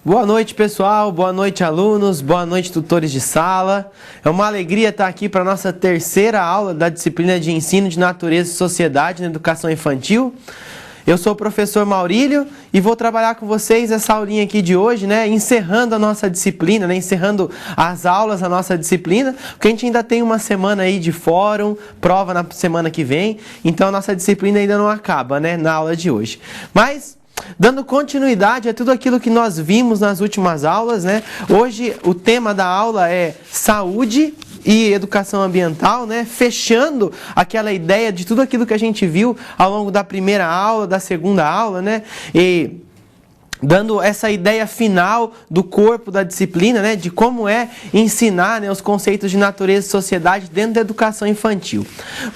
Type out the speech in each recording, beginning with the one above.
Boa noite, pessoal. Boa noite, alunos. Boa noite, tutores de sala. É uma alegria estar aqui para a nossa terceira aula da disciplina de Ensino de Natureza e Sociedade na Educação Infantil. Eu sou o professor Maurílio e vou trabalhar com vocês essa aulinha aqui de hoje, encerrando a nossa disciplina, encerrando as aulas da nossa disciplina, porque a gente ainda tem uma semana aí de fórum, prova na semana que vem, então a nossa disciplina ainda não acaba, na aula de hoje. Mas, dando continuidade a tudo aquilo que nós vimos nas últimas aulas, hoje o tema da aula é saúde e educação ambiental, fechando aquela ideia de tudo aquilo que a gente viu ao longo da primeira aula, da segunda aula, e dando essa ideia final do corpo da disciplina, de como é ensinar os conceitos de natureza e sociedade dentro da educação infantil.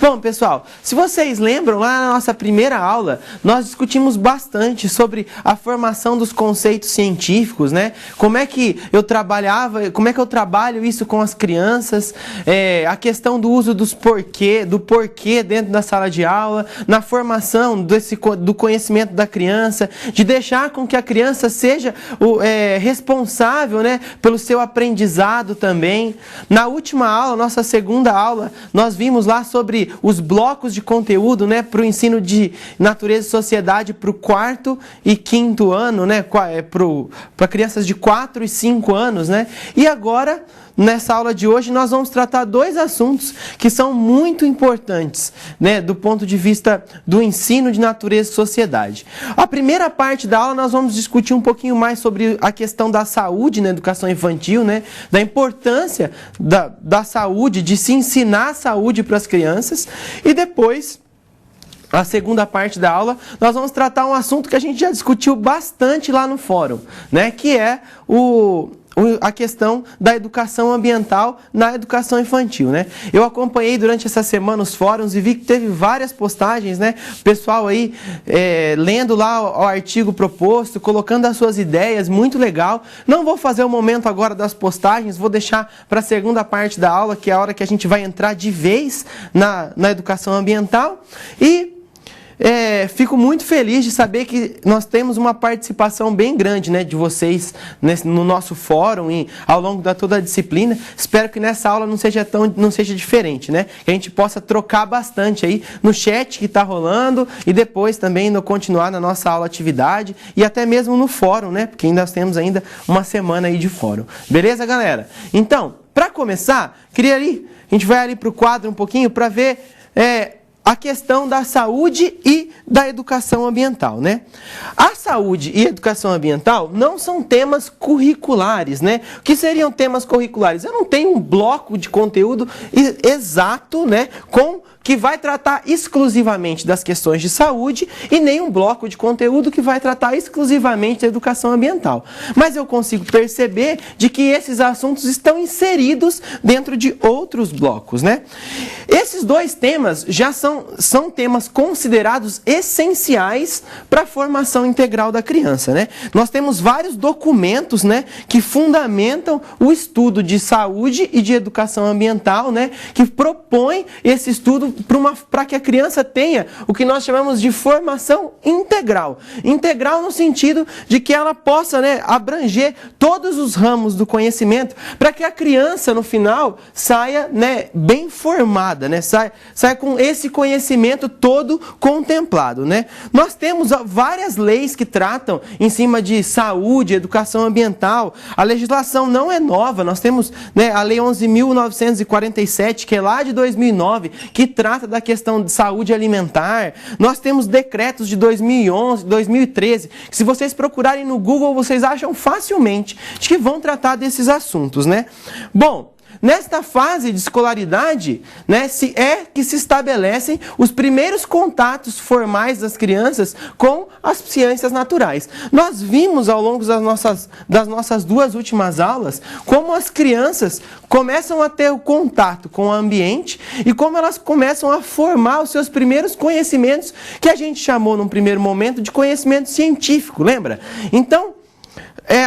Bom, pessoal, se vocês lembram, lá na nossa primeira aula, nós discutimos bastante sobre a formação dos conceitos científicos, como é que eu trabalho isso com as crianças, a questão do uso do porquê dentro da sala de aula, na formação do conhecimento da criança, de deixar com que a criança seja responsável pelo seu aprendizado também. Na última aula, nossa segunda aula, nós vimos lá sobre os blocos de conteúdo para o ensino de natureza e sociedade para o 4º e 5º ano, para crianças de 4 e 5 anos. E agora, nessa aula de hoje, nós vamos tratar dois assuntos que são muito importantes, do ponto de vista do ensino de natureza e sociedade. A primeira parte da aula nós vamos discutir um pouquinho mais sobre a questão da saúde na educação infantil, da importância da saúde, de se ensinar a saúde para as crianças, e depois, a segunda parte da aula, nós vamos tratar um assunto que a gente já discutiu bastante lá no fórum, que é a questão da educação ambiental na educação infantil, Eu acompanhei durante essa semana os fóruns e vi que teve várias postagens, Pessoal aí lendo lá o artigo proposto, colocando as suas ideias, muito legal. Não vou fazer o momento agora das postagens, vou deixar para a segunda parte da aula, que é a hora que a gente vai entrar de vez na educação ambiental. E fico muito feliz de saber que nós temos uma participação bem grande de vocês no nosso fórum e ao longo da toda a disciplina. Espero que nessa aula não seja diferente, que a gente possa trocar bastante aí no chat que está rolando e depois também continuar na nossa aula atividade e até mesmo no fórum, porque nós temos ainda uma semana aí de fórum. Beleza, galera? Então, para começar, a gente vai ali para o quadro um pouquinho para ver a questão da saúde e da educação ambiental, A saúde e a educação ambiental não são temas curriculares, O que seriam temas curriculares? Eu não tenho um bloco de conteúdo exato, que vai tratar exclusivamente das questões de saúde e nem um bloco de conteúdo que vai tratar exclusivamente da educação ambiental. Mas eu consigo perceber de que esses assuntos estão inseridos dentro de outros blocos, Esses dois temas já são temas considerados essenciais para a formação integral da criança, Nós temos vários documentos, que fundamentam o estudo de saúde e de educação ambiental, que propõem esse estudo para que a criança tenha o que nós chamamos de formação integral. Integral no sentido de que ela possa abranger todos os ramos do conhecimento para que a criança, no final, saia bem formada, saia com esse conhecimento todo contemplado. Nós temos várias leis que tratam em cima de saúde, educação ambiental. A legislação não é nova, nós temos a Lei 11.947, que é lá de 2009, que trata da questão de saúde alimentar. Nós temos decretos de 2011, 2013, que se vocês procurarem no Google, vocês acham facilmente de que vão tratar desses assuntos, Bom, nesta fase de escolaridade, que se estabelecem os primeiros contatos formais das crianças com as ciências naturais. Nós vimos ao longo das nossas duas últimas aulas como as crianças começam a ter o contato com o ambiente e como elas começam a formar os seus primeiros conhecimentos, que a gente chamou num primeiro momento de conhecimento científico, lembra? Então,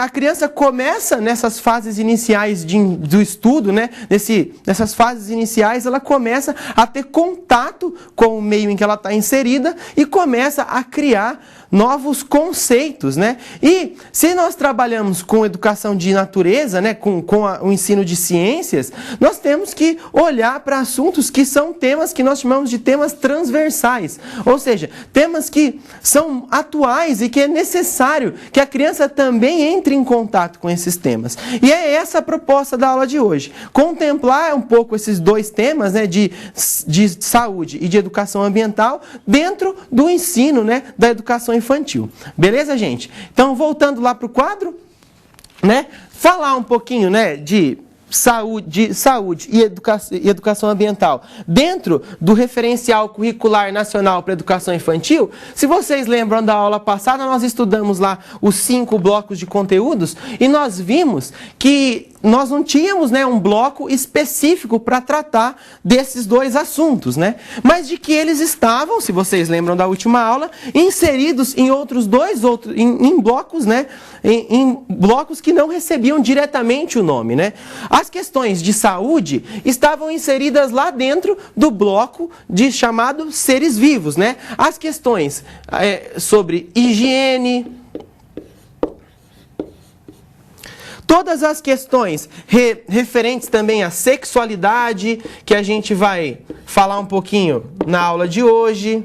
a criança começa nessas fases iniciais do estudo, nessas fases iniciais, ela começa a ter contato com o meio em que ela está inserida e começa a criar novos conceitos, né? E se nós trabalhamos com educação de natureza, né, com o ensino de ciências, nós temos que olhar para assuntos que são temas que nós chamamos de temas transversais, ou seja, temas que são atuais e que é necessário que a criança também entre em contato com esses temas. E é essa a proposta da aula de hoje, contemplar um pouco esses dois temas, né, de saúde e de educação ambiental dentro do ensino, né, da educação infantil. Beleza, gente? Então, voltando lá para o quadro, né, falar um pouquinho, né, de saúde e educação ambiental dentro do referencial curricular nacional para a educação infantil. Se vocês lembram da aula passada, nós estudamos lá os 5 blocos de conteúdos e nós vimos que nós não tínhamos, né, um bloco específico para tratar desses dois assuntos, né? Mas de que eles estavam, se vocês lembram da última aula, inseridos em em blocos, né, em blocos que não recebiam diretamente o nome, né? As questões de saúde estavam inseridas lá dentro do bloco chamado seres vivos, né? As questões sobre higiene, todas as questões referentes também à sexualidade, que a gente vai falar um pouquinho na aula de hoje.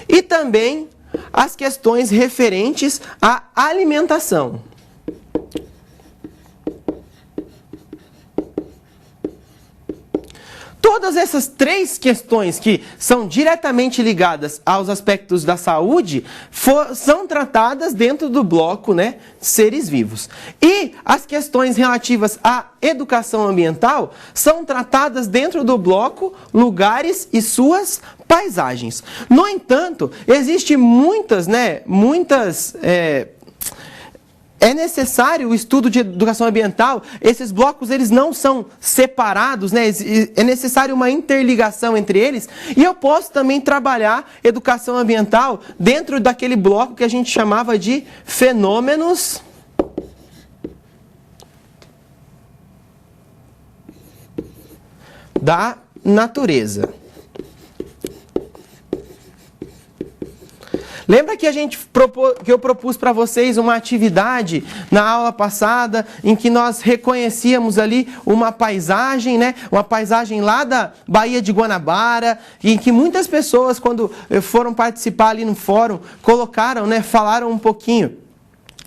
E também as questões referentes à alimentação. Todas essas 3 questões que são diretamente ligadas aos aspectos da saúde são tratadas dentro do bloco, né, seres vivos. E as questões relativas à educação ambiental são tratadas dentro do bloco lugares e suas paisagens. No entanto, existem é necessário o estudo de educação ambiental. Esses blocos eles não são separados, né? É necessário uma interligação entre eles. E eu posso também trabalhar educação ambiental dentro daquele bloco que a gente chamava de fenômenos da natureza. Lembra que eu propus para vocês uma atividade na aula passada em que nós reconhecíamos ali uma paisagem, né? Uma paisagem lá da Baía de Guanabara, e em que muitas pessoas, quando foram participar ali no fórum, colocaram, né? Falaram um pouquinho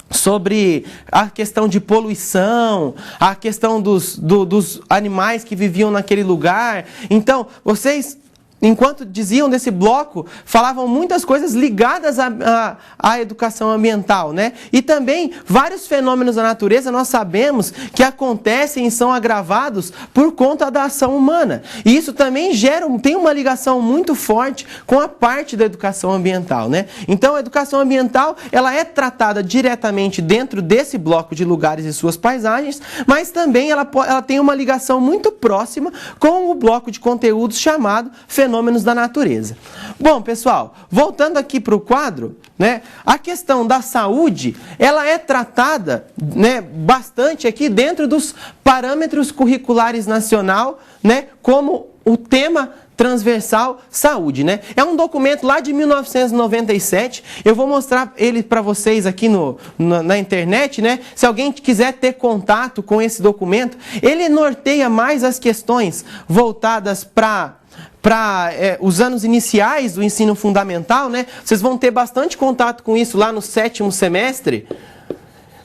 sobre a questão de poluição, a questão dos animais que viviam naquele lugar. Então, vocês, enquanto diziam desse bloco, falavam muitas coisas ligadas à educação ambiental, né? E também vários fenômenos da natureza nós sabemos que acontecem e são agravados por conta da ação humana. E isso também tem uma ligação muito forte com a parte da educação ambiental, né? Então a educação ambiental, ela é tratada diretamente dentro desse bloco de lugares e suas paisagens, mas também ela tem uma ligação muito próxima com o bloco de conteúdos chamado fenômenos da natureza. Bom, pessoal, voltando aqui para o quadro, né, a questão da saúde, ela é tratada, né, bastante aqui dentro dos parâmetros curriculares nacional, né, como o tema transversal saúde, né? É um documento lá de 1997, eu vou mostrar ele para vocês aqui na internet, né? Se alguém quiser ter contato com esse documento, ele norteia mais as questões voltadas para os anos iniciais do ensino fundamental, né? Vocês vão ter bastante contato com isso lá no 7º semestre.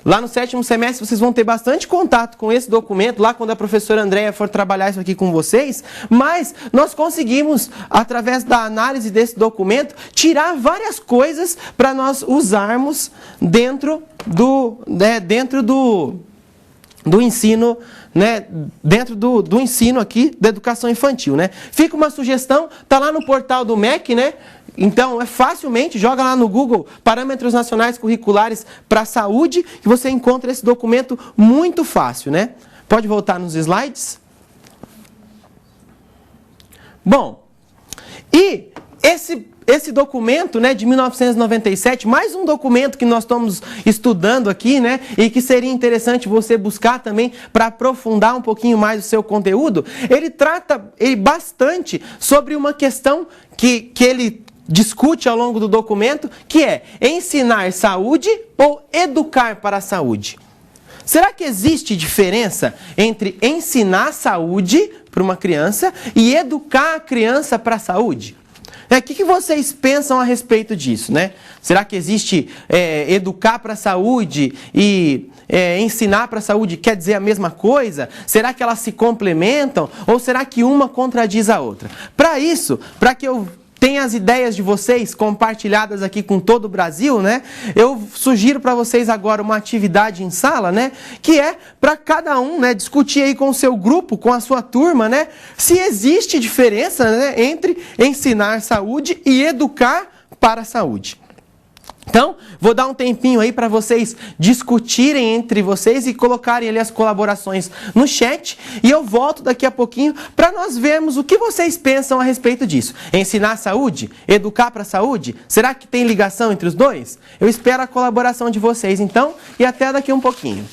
Lá no 7º semestre vocês vão ter bastante contato com esse documento, lá quando a professora Andréia for trabalhar isso aqui com vocês, mas nós conseguimos, através da análise desse documento, tirar várias coisas para nós usarmos dentro do ensino, né, dentro do ensino aqui da educação infantil, né? Fica uma sugestão, tá lá no portal do MEC, né? Então, facilmente, joga lá no Google Parâmetros Nacionais Curriculares para a Saúde, que você encontra esse documento muito fácil, né? Pode voltar nos slides. Bom, e esse documento, né, de 1997, mais um documento que nós estamos estudando aqui, né, e que seria interessante você buscar também para aprofundar um pouquinho mais o seu conteúdo, ele trata bastante sobre uma questão que ele discute ao longo do documento, que é ensinar saúde ou educar para a saúde. Será que existe diferença entre ensinar saúde para uma criança e educar a criança para a saúde? O que vocês pensam a respeito disso, né? Será que existe educar para a saúde e ensinar para a saúde quer dizer a mesma coisa? Será que elas se complementam ou será que uma contradiz a outra? Para isso, para que eu tenha as ideias de vocês compartilhadas aqui com todo o Brasil, né? Eu sugiro para vocês agora uma atividade em sala, né? Que é para cada um, né, discutir aí com o seu grupo, com a sua turma, né? Se existe diferença, né, entre ensinar saúde e educar para a saúde. Então, vou dar um tempinho aí para vocês discutirem entre vocês e colocarem ali as colaborações no chat. E eu volto daqui a pouquinho para nós vermos o que vocês pensam a respeito disso. Ensinar saúde? Educar para a saúde? Será que tem ligação entre os dois? Eu espero a colaboração de vocês então e até daqui um pouquinho.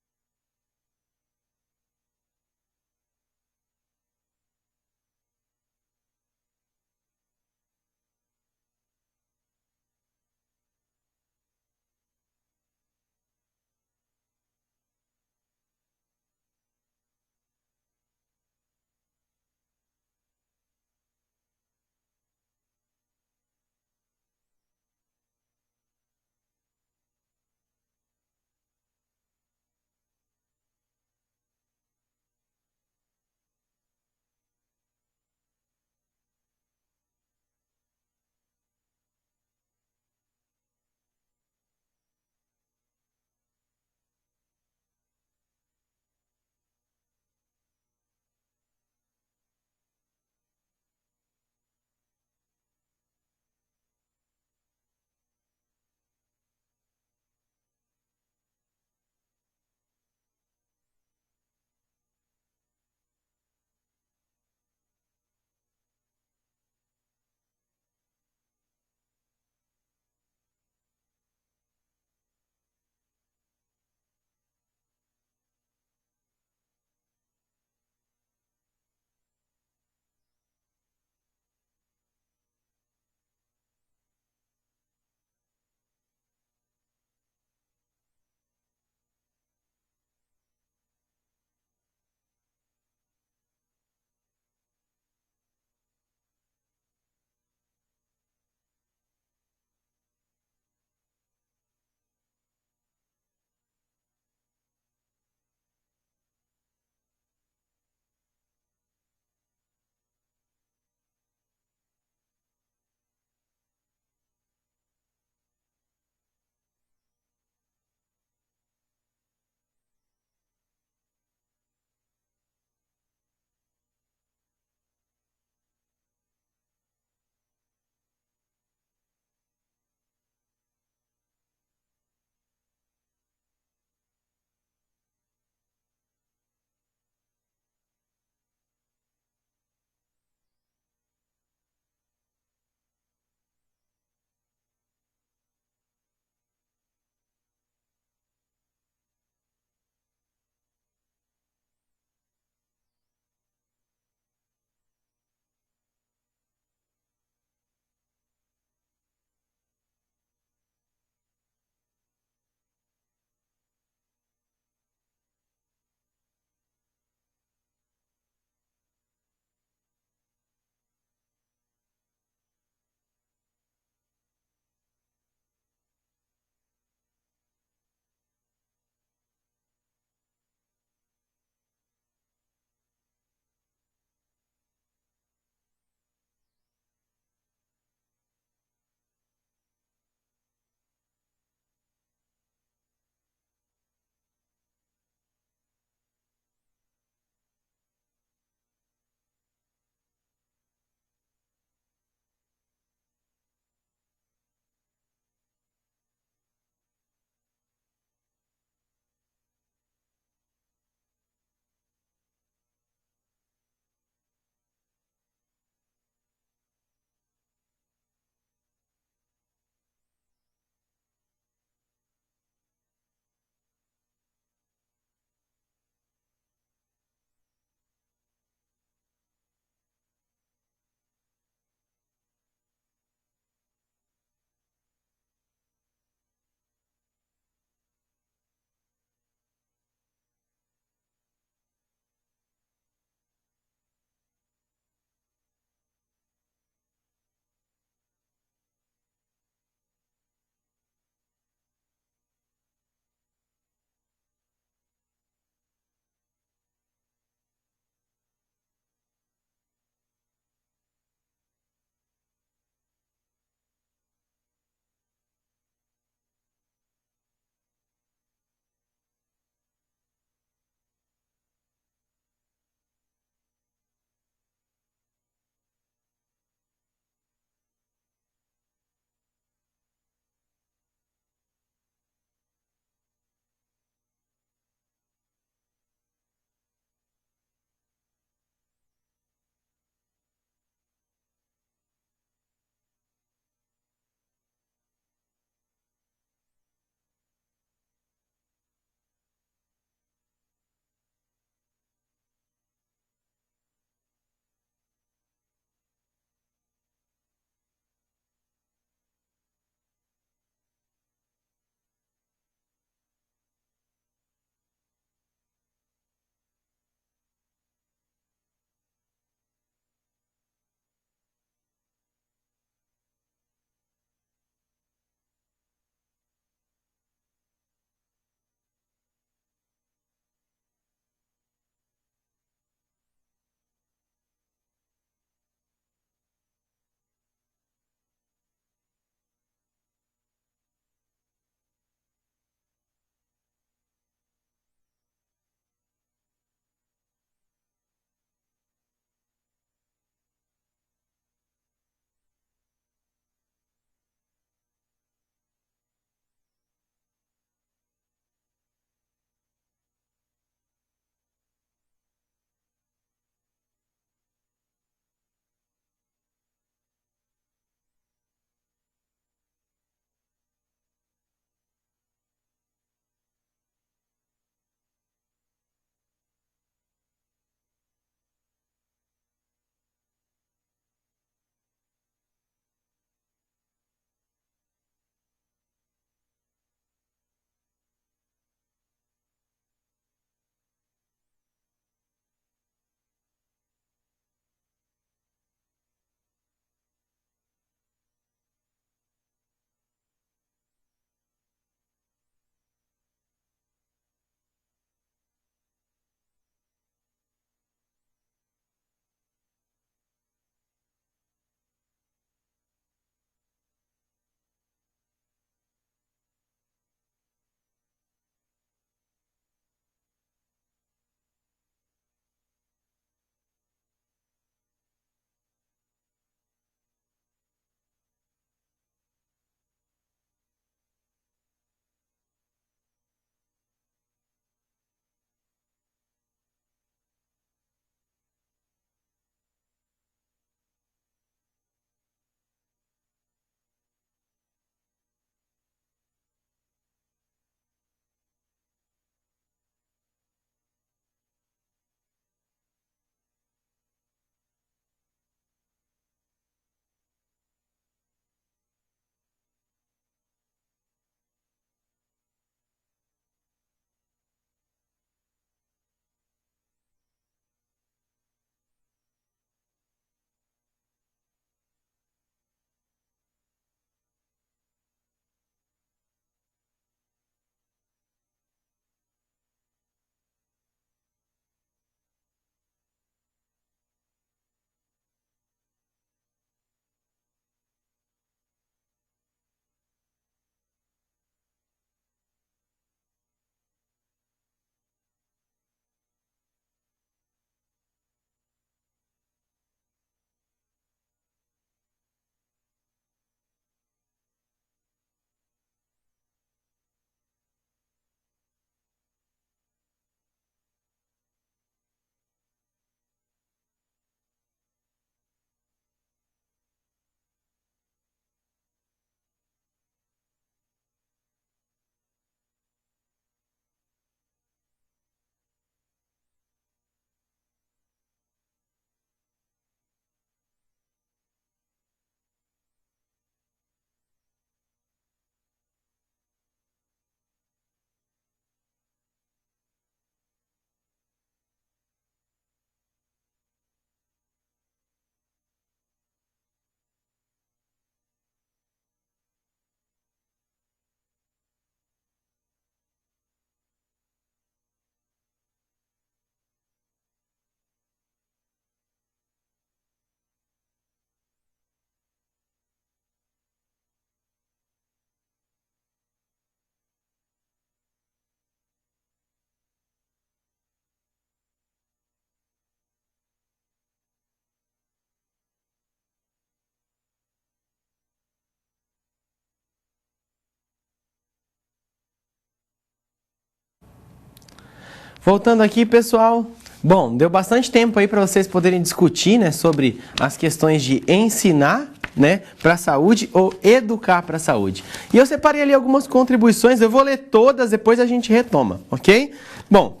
Voltando aqui, pessoal. Bom, deu bastante tempo aí para vocês poderem discutir, né, sobre as questões de ensinar, né, para a saúde ou educar para a saúde. E eu separei ali algumas contribuições, eu vou ler todas, depois a gente retoma, ok? Bom,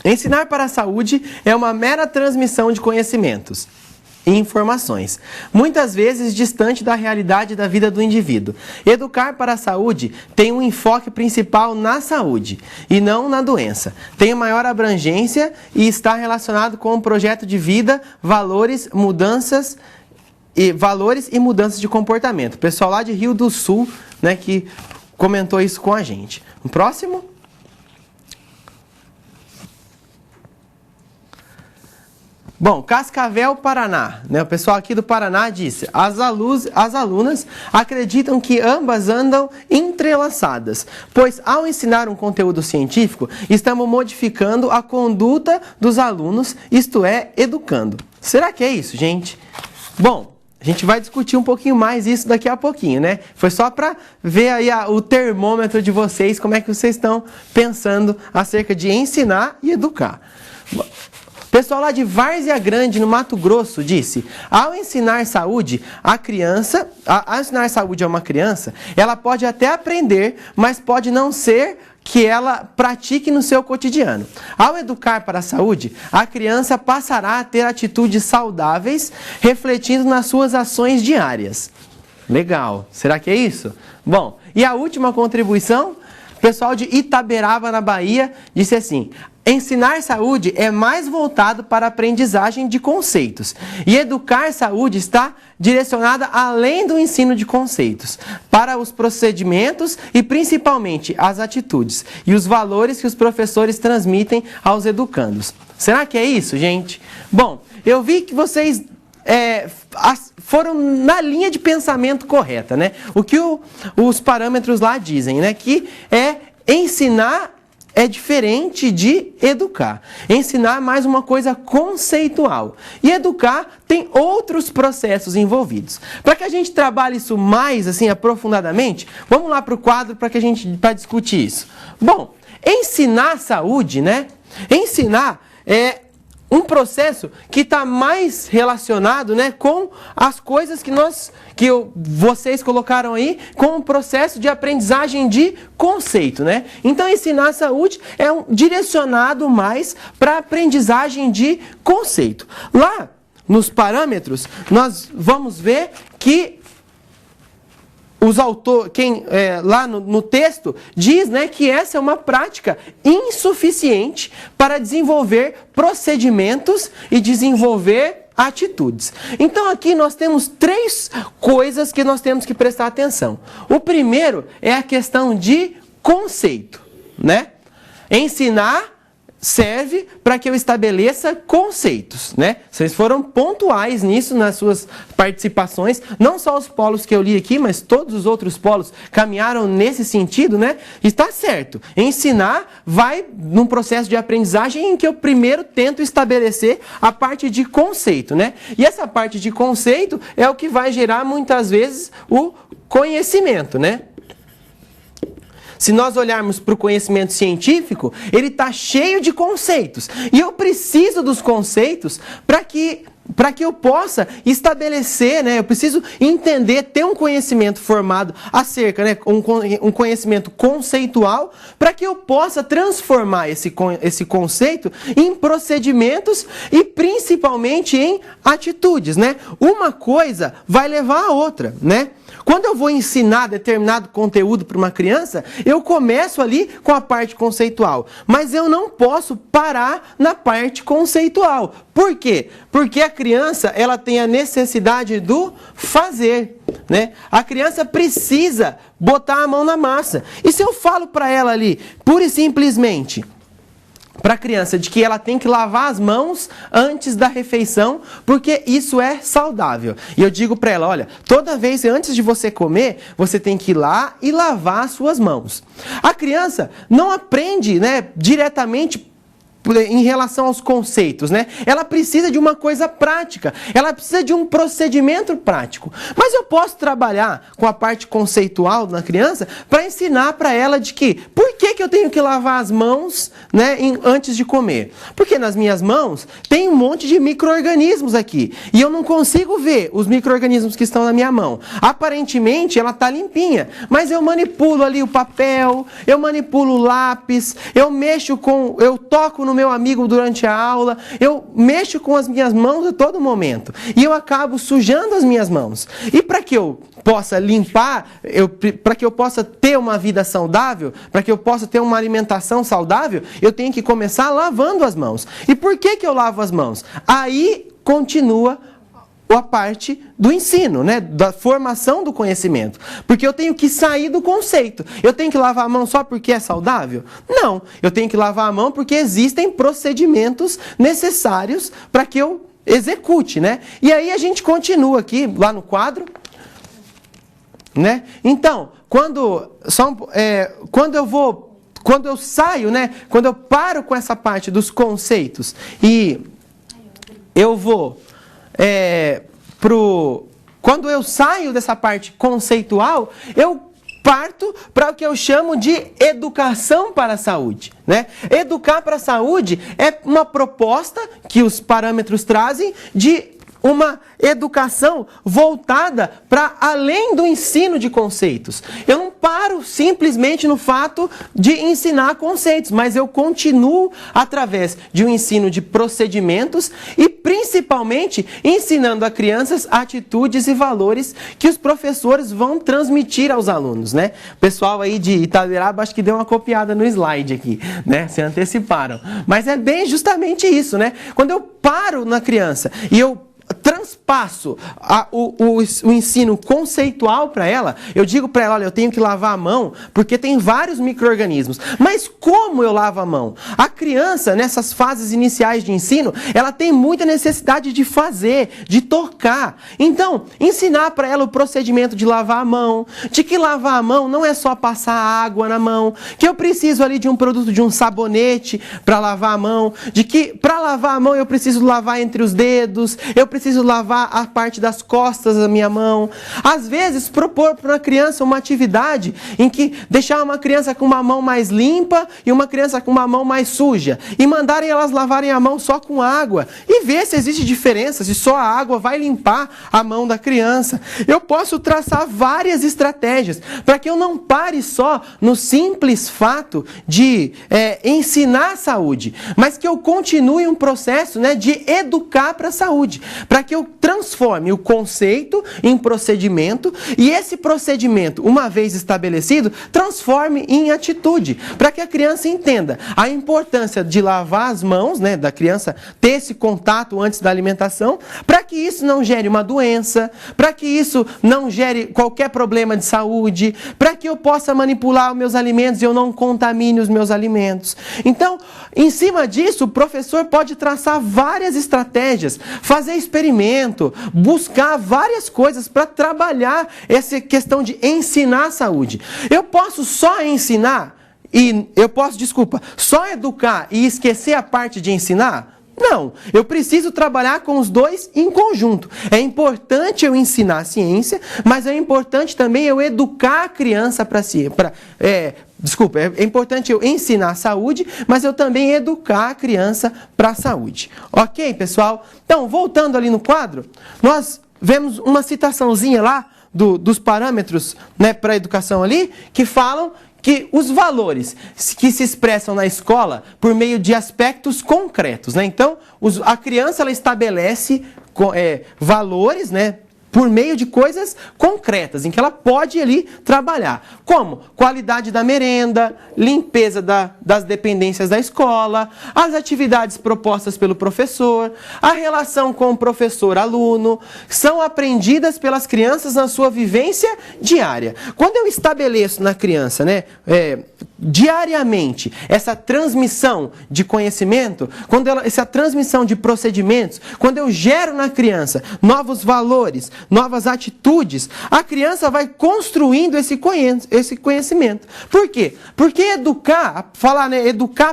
ensinar para a saúde é uma mera transmissão de conhecimentos e informações, muitas vezes distante da realidade da vida do indivíduo. Educar para a saúde tem um enfoque principal na saúde e não na doença. Tem maior abrangência e está relacionado com o projeto de vida, valores e mudanças de comportamento. O pessoal lá de Rio do Sul, né, que comentou isso com a gente. O próximo? Bom, Cascavel, Paraná, né? O pessoal aqui do Paraná disse: as alunas acreditam que ambas andam entrelaçadas, pois ao ensinar um conteúdo científico, estamos modificando a conduta dos alunos, isto é, educando. Será que é isso, gente? Bom, a gente vai discutir um pouquinho mais isso daqui a pouquinho, né? Foi só para ver aí o termômetro de vocês, como é que vocês estão pensando acerca de ensinar e educar. O pessoal lá de Várzea Grande, no Mato Grosso, disse: ao ensinar saúde a uma criança, ela pode até aprender, mas pode não ser que ela pratique no seu cotidiano. Ao educar para a saúde, a criança passará a ter atitudes saudáveis, refletindo nas suas ações diárias. Legal. Será que é isso? Bom, e a última contribuição? O pessoal de Itaberaba, na Bahia, disse assim: ensinar saúde é mais voltado para a aprendizagem de conceitos. E educar saúde está direcionada além do ensino de conceitos, para os procedimentos e principalmente as atitudes e os valores que os professores transmitem aos educandos. Será que é isso, gente? Bom, eu vi que vocês foram na linha de pensamento correta, né? O que os parâmetros lá dizem, né? Que ensinar é diferente de educar. Ensinar é mais uma coisa conceitual. E educar tem outros processos envolvidos. Para que a gente trabalhe isso mais assim aprofundadamente, vamos lá para o quadro para discutir isso. Bom, ensinar saúde, né? Ensinar é um processo que está mais relacionado, né, com as coisas que vocês colocaram aí, com o processo de aprendizagem de conceito, né? Então, ensinar saúde é direcionado mais para a aprendizagem de conceito. Lá, nos parâmetros, nós vamos ver que lá no texto diz, né, que essa é uma prática insuficiente para desenvolver procedimentos e desenvolver atitudes. Então aqui nós temos 3 coisas que nós temos que prestar atenção. O primeiro é a questão de conceito, né? Ensinar serve para que eu estabeleça conceitos, né? Vocês foram pontuais nisso nas suas participações, não só os polos que eu li aqui, mas todos os outros polos caminharam nesse sentido, né? Está certo. Ensinar vai num processo de aprendizagem em que eu primeiro tento estabelecer a parte de conceito, né? E essa parte de conceito é o que vai gerar muitas vezes o conhecimento, né? Se nós olharmos para o conhecimento científico, ele está cheio de conceitos. E eu preciso dos conceitos para que eu possa estabelecer, né? Eu preciso entender, ter um conhecimento formado acerca, né? Um conhecimento conceitual, para que eu possa transformar esse conceito em procedimentos e principalmente em atitudes, né? Uma coisa vai levar a outra, né? Quando eu vou ensinar determinado conteúdo para uma criança, eu começo ali com a parte conceitual. Mas eu não posso parar na parte conceitual. Por quê? Porque a criança ela tem a necessidade do fazer, né? A criança precisa botar a mão na massa. E se eu falo para ela ali, pura e simplesmente, para a criança, de que ela tem que lavar as mãos antes da refeição, porque isso é saudável. E eu digo para ela, olha, toda vez antes de você comer, você tem que ir lá e lavar as suas mãos. A criança não aprende, né, diretamente em relação aos conceitos, né? Ela precisa de uma coisa prática, ela precisa de um procedimento prático. Mas eu posso trabalhar com a parte conceitual na criança para ensinar para ela de que, por que eu tenho que lavar as mãos, né, antes de comer? Porque nas minhas mãos tem um monte de micro-organismos aqui, e eu não consigo ver os micro-organismos que estão na minha mão. Aparentemente ela está limpinha, mas eu manipulo ali o papel, eu manipulo o lápis, eu toco no meu amigo durante a aula, eu mexo com as minhas mãos a todo momento e eu acabo sujando as minhas mãos. E para que eu possa limpar, para que eu possa ter uma vida saudável, para que eu possa ter uma alimentação saudável, eu tenho que começar lavando as mãos. E por que eu lavo as mãos? Aí continua a parte do ensino, né? Da formação do conhecimento. Porque eu tenho que sair do conceito. Eu tenho que lavar a mão só porque é saudável? Não. Eu tenho que lavar a mão porque existem procedimentos necessários para que eu execute, né? E aí a gente continua aqui, lá no quadro, né? Então, quando eu saio, né? Quando eu paro com essa parte dos conceitos e eu vou quando eu saio dessa parte conceitual, eu parto para o que eu chamo de educação para a saúde, né? Educar para a saúde é uma proposta que os parâmetros trazem de uma educação voltada para além do ensino de conceitos. Eu não paro simplesmente no fato de ensinar conceitos, mas eu continuo através de um ensino de procedimentos e principalmente ensinando a crianças atitudes e valores que os professores vão transmitir aos alunos, né? O pessoal aí de Itaberaba acho que deu uma copiada no slide aqui, né? Se anteciparam. Mas é bem justamente isso, né? Quando eu paro na criança e eu transpasso o ensino conceitual para ela, eu digo para ela, olha, eu tenho que lavar a mão porque tem vários micro-organismos. Mas como eu lavo a mão? A criança, nessas fases iniciais de ensino, ela tem muita necessidade de fazer, de tocar. Então, ensinar para ela o procedimento de lavar a mão, de que lavar a mão não é só passar água na mão, que eu preciso ali de um produto, de um sabonete para lavar a mão, de que para lavar a mão eu preciso lavar entre os dedos, eu preciso lavar a parte das costas da minha mão. Às vezes, propor para uma criança uma atividade em que deixar uma criança com uma mão mais limpa e uma criança com uma mão mais suja e mandarem elas lavarem a mão só com água e ver se existe diferença, se só a água vai limpar a mão da criança. Eu posso traçar várias estratégias para que eu não pare só no simples fato de ensinar a saúde, mas que eu continue um processo, né, de educar para a saúde, para que eu transforme o conceito em procedimento e esse procedimento, uma vez estabelecido, transforme em atitude, para que a criança entenda a importância de lavar as mãos, né, da criança ter esse contato antes da alimentação, para que isso não gere uma doença, para que isso não gere qualquer problema de saúde, para que eu possa manipular os meus alimentos e eu não contamine os meus alimentos. Então, em cima disso, o professor pode traçar várias estratégias, fazer experimento, buscar várias coisas para trabalhar essa questão de ensinar a saúde. Eu posso só ensinar só educar e esquecer a parte de ensinar? Não, eu preciso trabalhar com os dois em conjunto. É importante eu ensinar a ciência, mas é importante também eu educar a criança é importante eu ensinar a saúde, mas eu também educar a criança para a saúde. Ok, pessoal? Então, voltando ali no quadro, nós vemos uma citaçãozinha lá dos parâmetros, né, para a educação ali, que falam que os valores que se expressam na escola por meio de aspectos concretos, né? Então, a criança ela estabelece valores, né, por meio de coisas concretas, em que ela pode ali trabalhar. Como? Qualidade da merenda, limpeza das dependências da escola, as atividades propostas pelo professor, a relação com o professor-aluno, são aprendidas pelas crianças na sua vivência diária. Quando eu estabeleço na criança, né, diariamente, essa transmissão de conhecimento, essa transmissão de procedimentos, quando eu gero na criança novos valores, novas atitudes, a criança vai construindo esse conhecimento. Por quê? Porque educar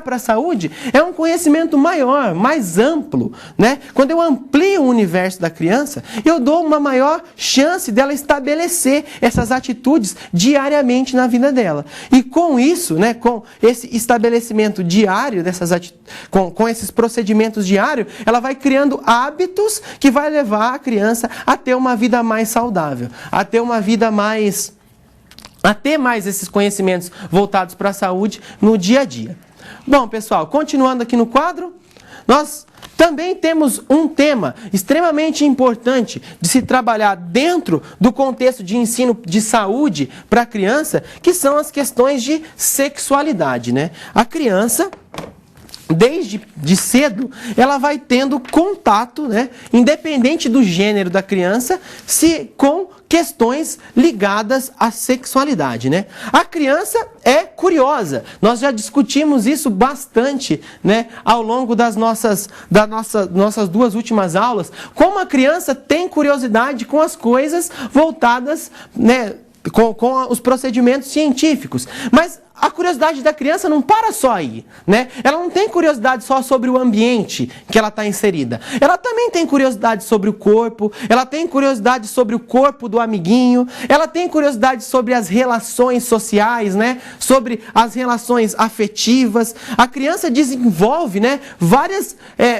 para a saúde é um conhecimento maior, mais amplo, né? Quando eu amplio o universo da criança, eu dou uma maior chance dela estabelecer essas atitudes diariamente na vida dela. E com isso, né, com esse estabelecimento diário dessas com esses procedimentos diários, ela vai criando hábitos que vai levar a criança a ter uma vida mais saudável, a ter uma vida a ter mais esses conhecimentos voltados para a saúde no dia a dia. Bom, pessoal, continuando aqui no quadro, nós também temos um tema extremamente importante de se trabalhar dentro do contexto de ensino de saúde para a criança, que são as questões de sexualidade, né? A criança, desde cedo, ela vai tendo contato, né, independente do gênero da criança, com questões ligadas à sexualidade, né? A criança é curiosa. Nós já discutimos isso bastante, né, ao longo das nossas duas últimas aulas, como a criança tem curiosidade com as coisas voltadas, né, com os procedimentos científicos. Mas a curiosidade da criança não para só aí, né? Ela não tem curiosidade só sobre o ambiente que ela está inserida. Ela também tem curiosidade sobre o corpo, ela tem curiosidade sobre o corpo do amiguinho, ela tem curiosidade sobre as relações sociais, né? Sobre as relações afetivas. A criança desenvolve, né,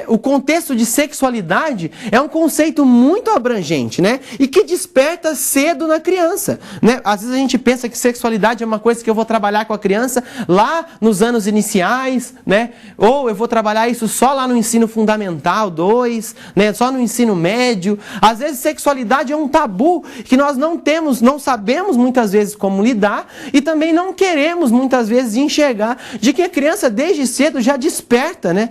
o contexto de sexualidade é um conceito muito abrangente, né? E que desperta cedo na criança, né? Às vezes a gente pensa que sexualidade é uma coisa que eu vou trabalhar com a criança lá nos anos iniciais, né? Ou eu vou trabalhar isso só lá no ensino fundamental 2, né? Só no ensino médio. Às vezes sexualidade é um tabu que nós não sabemos muitas vezes como lidar e também não queremos muitas vezes enxergar de que a criança desde cedo já desperta, né,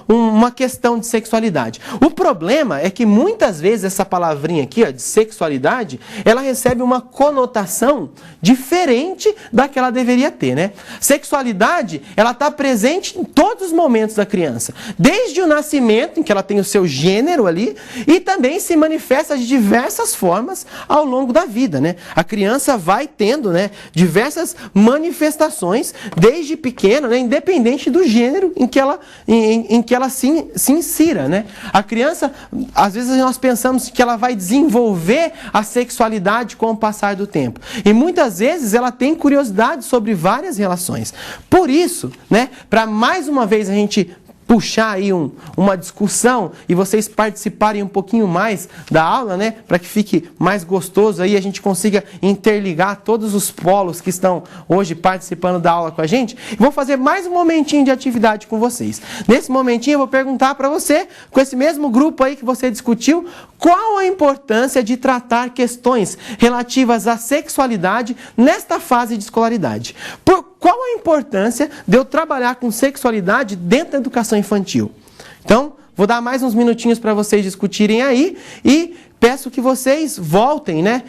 uma questão de sexualidade. O problema é que muitas vezes essa palavrinha aqui, ó, de sexualidade, ela recebe uma conotação diferente da que ela deveria ter, né? Sexualidade, ela está presente em todos os momentos da criança, desde o nascimento, em que ela tem o seu gênero ali, e também se manifesta de diversas formas ao longo da vida, né? A criança vai tendo, né, diversas manifestações desde pequena, né, independente do gênero em que ela se insira, né? A criança, às vezes nós pensamos que ela vai desenvolver a sexualidade com o passar do tempo, e muitas vezes ela tem curiosidade sobre várias relações. Por isso, né, para mais uma vez a gente puxar aí uma discussão e vocês participarem um pouquinho mais da aula, né, para que fique mais gostoso aí, a gente consiga interligar todos os polos que estão hoje participando da aula com a gente. Vou fazer mais um momentinho de atividade com vocês. Nesse momentinho eu vou perguntar para você, com esse mesmo grupo aí que você discutiu, qual a importância de tratar questões relativas à sexualidade nesta fase de escolaridade? Qual a importância de eu trabalhar com sexualidade dentro da educação infantil? Então, vou dar mais uns minutinhos para vocês discutirem aí e peço que vocês voltem, né?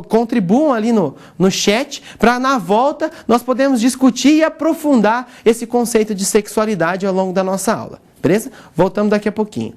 Contribuam ali no chat, para na volta nós podemos discutir e aprofundar esse conceito de sexualidade ao longo da nossa aula. Beleza? Voltamos daqui a pouquinho.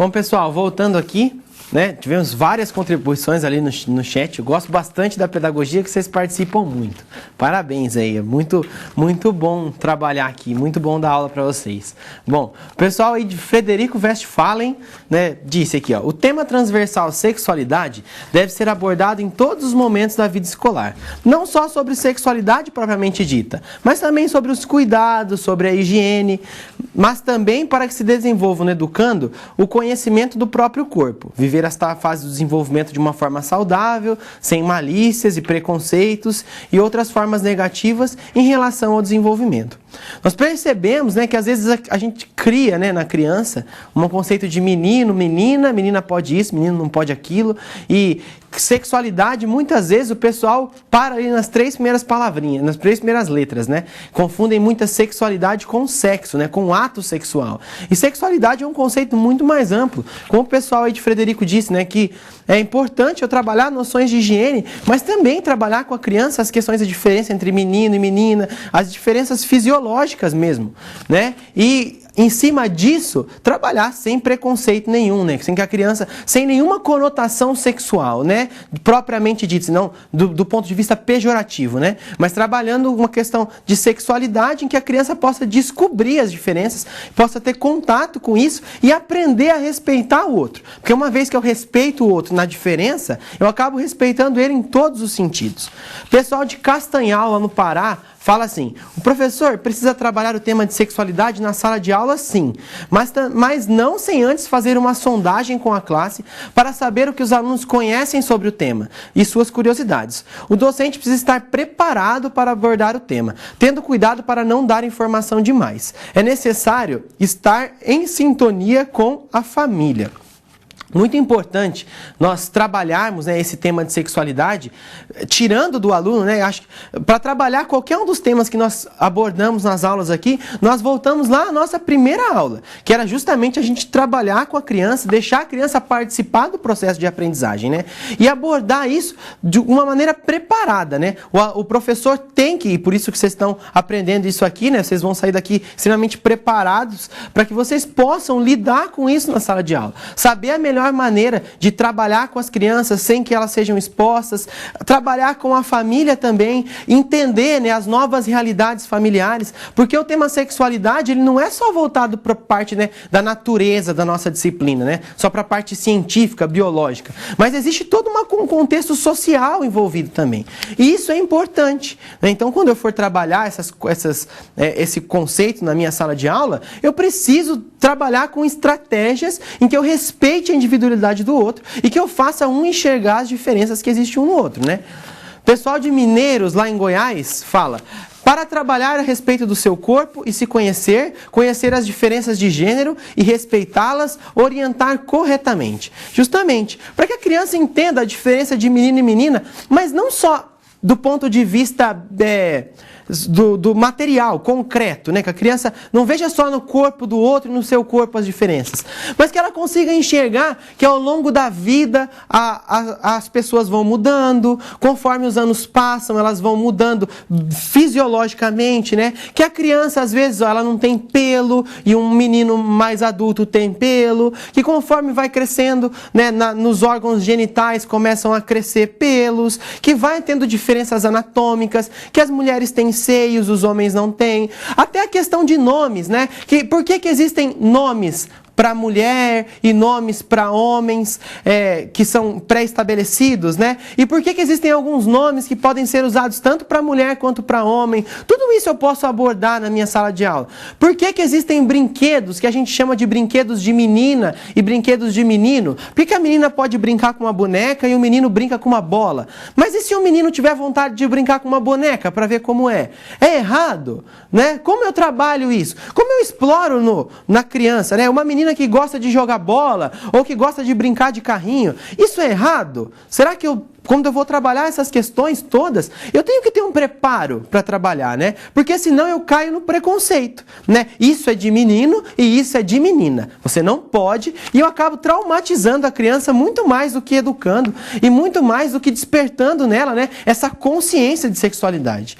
Bom, pessoal, voltando aqui, né? Tivemos várias contribuições ali no chat. Eu gosto bastante da pedagogia, que vocês participam muito. Parabéns aí, é muito bom trabalhar aqui, muito bom dar aula para vocês. Bom, o pessoal aí de Frederico Westphalen, né, disse aqui, ó, o tema transversal sexualidade deve ser abordado em todos os momentos da vida escolar. Não só sobre sexualidade propriamente dita, mas também sobre os cuidados, sobre a higiene, mas também para que se desenvolva no educando o conhecimento do próprio corpo, viver esta fase do desenvolvimento de uma forma saudável, sem malícias e preconceitos e outras formas negativas em relação ao desenvolvimento. Nós percebemos, né, que às vezes a gente cria, né, na criança um conceito de menino, menina, menina pode isso, menino não pode aquilo, e sexualidade, muitas vezes o pessoal para ali nas 3 primeiras palavrinhas, nas 3 primeiras letras, né? Confundem muita sexualidade com sexo, né? Com ato sexual. E sexualidade é um conceito muito mais amplo. Como o pessoal aí de Frederico disse, né? Que é importante eu trabalhar noções de higiene, mas também trabalhar com a criança as questões da diferença entre menino e menina, as diferenças fisiológicas mesmo, né? E em cima disso, trabalhar sem preconceito nenhum, né? Sem que a criança, sem nenhuma conotação sexual, né? Propriamente dito, senão do ponto de vista pejorativo, né? Mas trabalhando uma questão de sexualidade em que a criança possa descobrir as diferenças, possa ter contato com isso e aprender a respeitar o outro. Porque uma vez que eu respeito o outro na diferença, eu acabo respeitando ele em todos os sentidos. O pessoal de Castanhal, lá no Pará, fala assim, o professor precisa trabalhar o tema de sexualidade na sala de aula, sim, mas não sem antes fazer uma sondagem com a classe para saber o que os alunos conhecem sobre o tema e suas curiosidades. O docente precisa estar preparado para abordar o tema, tendo cuidado para não dar informação demais. É necessário estar em sintonia com a família. Muito importante nós trabalharmos, né, esse tema de sexualidade, tirando do aluno, né, acho que para trabalhar qualquer um dos temas que nós abordamos nas aulas aqui, nós voltamos lá à nossa primeira aula, que era justamente a gente trabalhar com a criança, deixar a criança participar do processo de aprendizagem, né, e abordar isso de uma maneira preparada, né. O professor tem que, e por isso que vocês estão aprendendo isso aqui, né, vocês vão sair daqui extremamente preparados para que vocês possam lidar com isso na sala de aula, saber a melhor maneira de trabalhar com as crianças sem que elas sejam expostas, trabalhar com a família também, entender, né, as novas realidades familiares, porque o tema sexualidade ele não é só voltado para a parte, né, da natureza da nossa disciplina, né, só para a parte científica, biológica, mas existe todo um contexto social envolvido também, e isso é importante, né? Então quando eu for trabalhar esse conceito na minha sala de aula, eu preciso trabalhar com estratégias em que eu respeite a individualidade do outro e que eu faça um enxergar as diferenças que existem um no outro, né? O pessoal de Mineiros, lá em Goiás, fala: para trabalhar a respeito do seu corpo e se conhecer, conhecer as diferenças de gênero e respeitá-las, orientar corretamente. Justamente, para que a criança entenda a diferença de menino e menina, mas não só do ponto de vista do material concreto, né? Que a criança não veja só no corpo do outro e no seu corpo as diferenças, mas que ela consiga enxergar que ao longo da vida as pessoas vão mudando, conforme os anos passam, elas vão mudando fisiologicamente, né? Que a criança, às vezes, ela não tem pelo e um menino mais adulto tem pelo, que conforme vai crescendo, né, nos órgãos genitais começam a crescer pelos, que vai tendo diferenças anatômicas, que as mulheres têm seios, os homens não têm. Até a questão de nomes, né? Por que existem nomes para mulher e nomes para homens que são pré-estabelecidos, né? E por que existem alguns nomes que podem ser usados tanto para mulher quanto para homem? Tudo isso eu posso abordar na minha sala de aula. Por que existem brinquedos que a gente chama de brinquedos de menina e brinquedos de menino? Por que a menina pode brincar com uma boneca e o menino brinca com uma bola? Mas e se o menino tiver vontade de brincar com uma boneca para ver como é? É errado, né? Como eu trabalho isso? Como eu exploro na criança, né? Uma menina que gosta de jogar bola ou que gosta de brincar de carrinho, isso é errado? Será que quando eu vou trabalhar essas questões todas, eu tenho que ter um preparo para trabalhar, né? Porque senão eu caio no preconceito, né? Isso é de menino e isso é de menina. Você não pode, e eu acabo traumatizando a criança muito mais do que educando e muito mais do que despertando nela, né, essa consciência de sexualidade.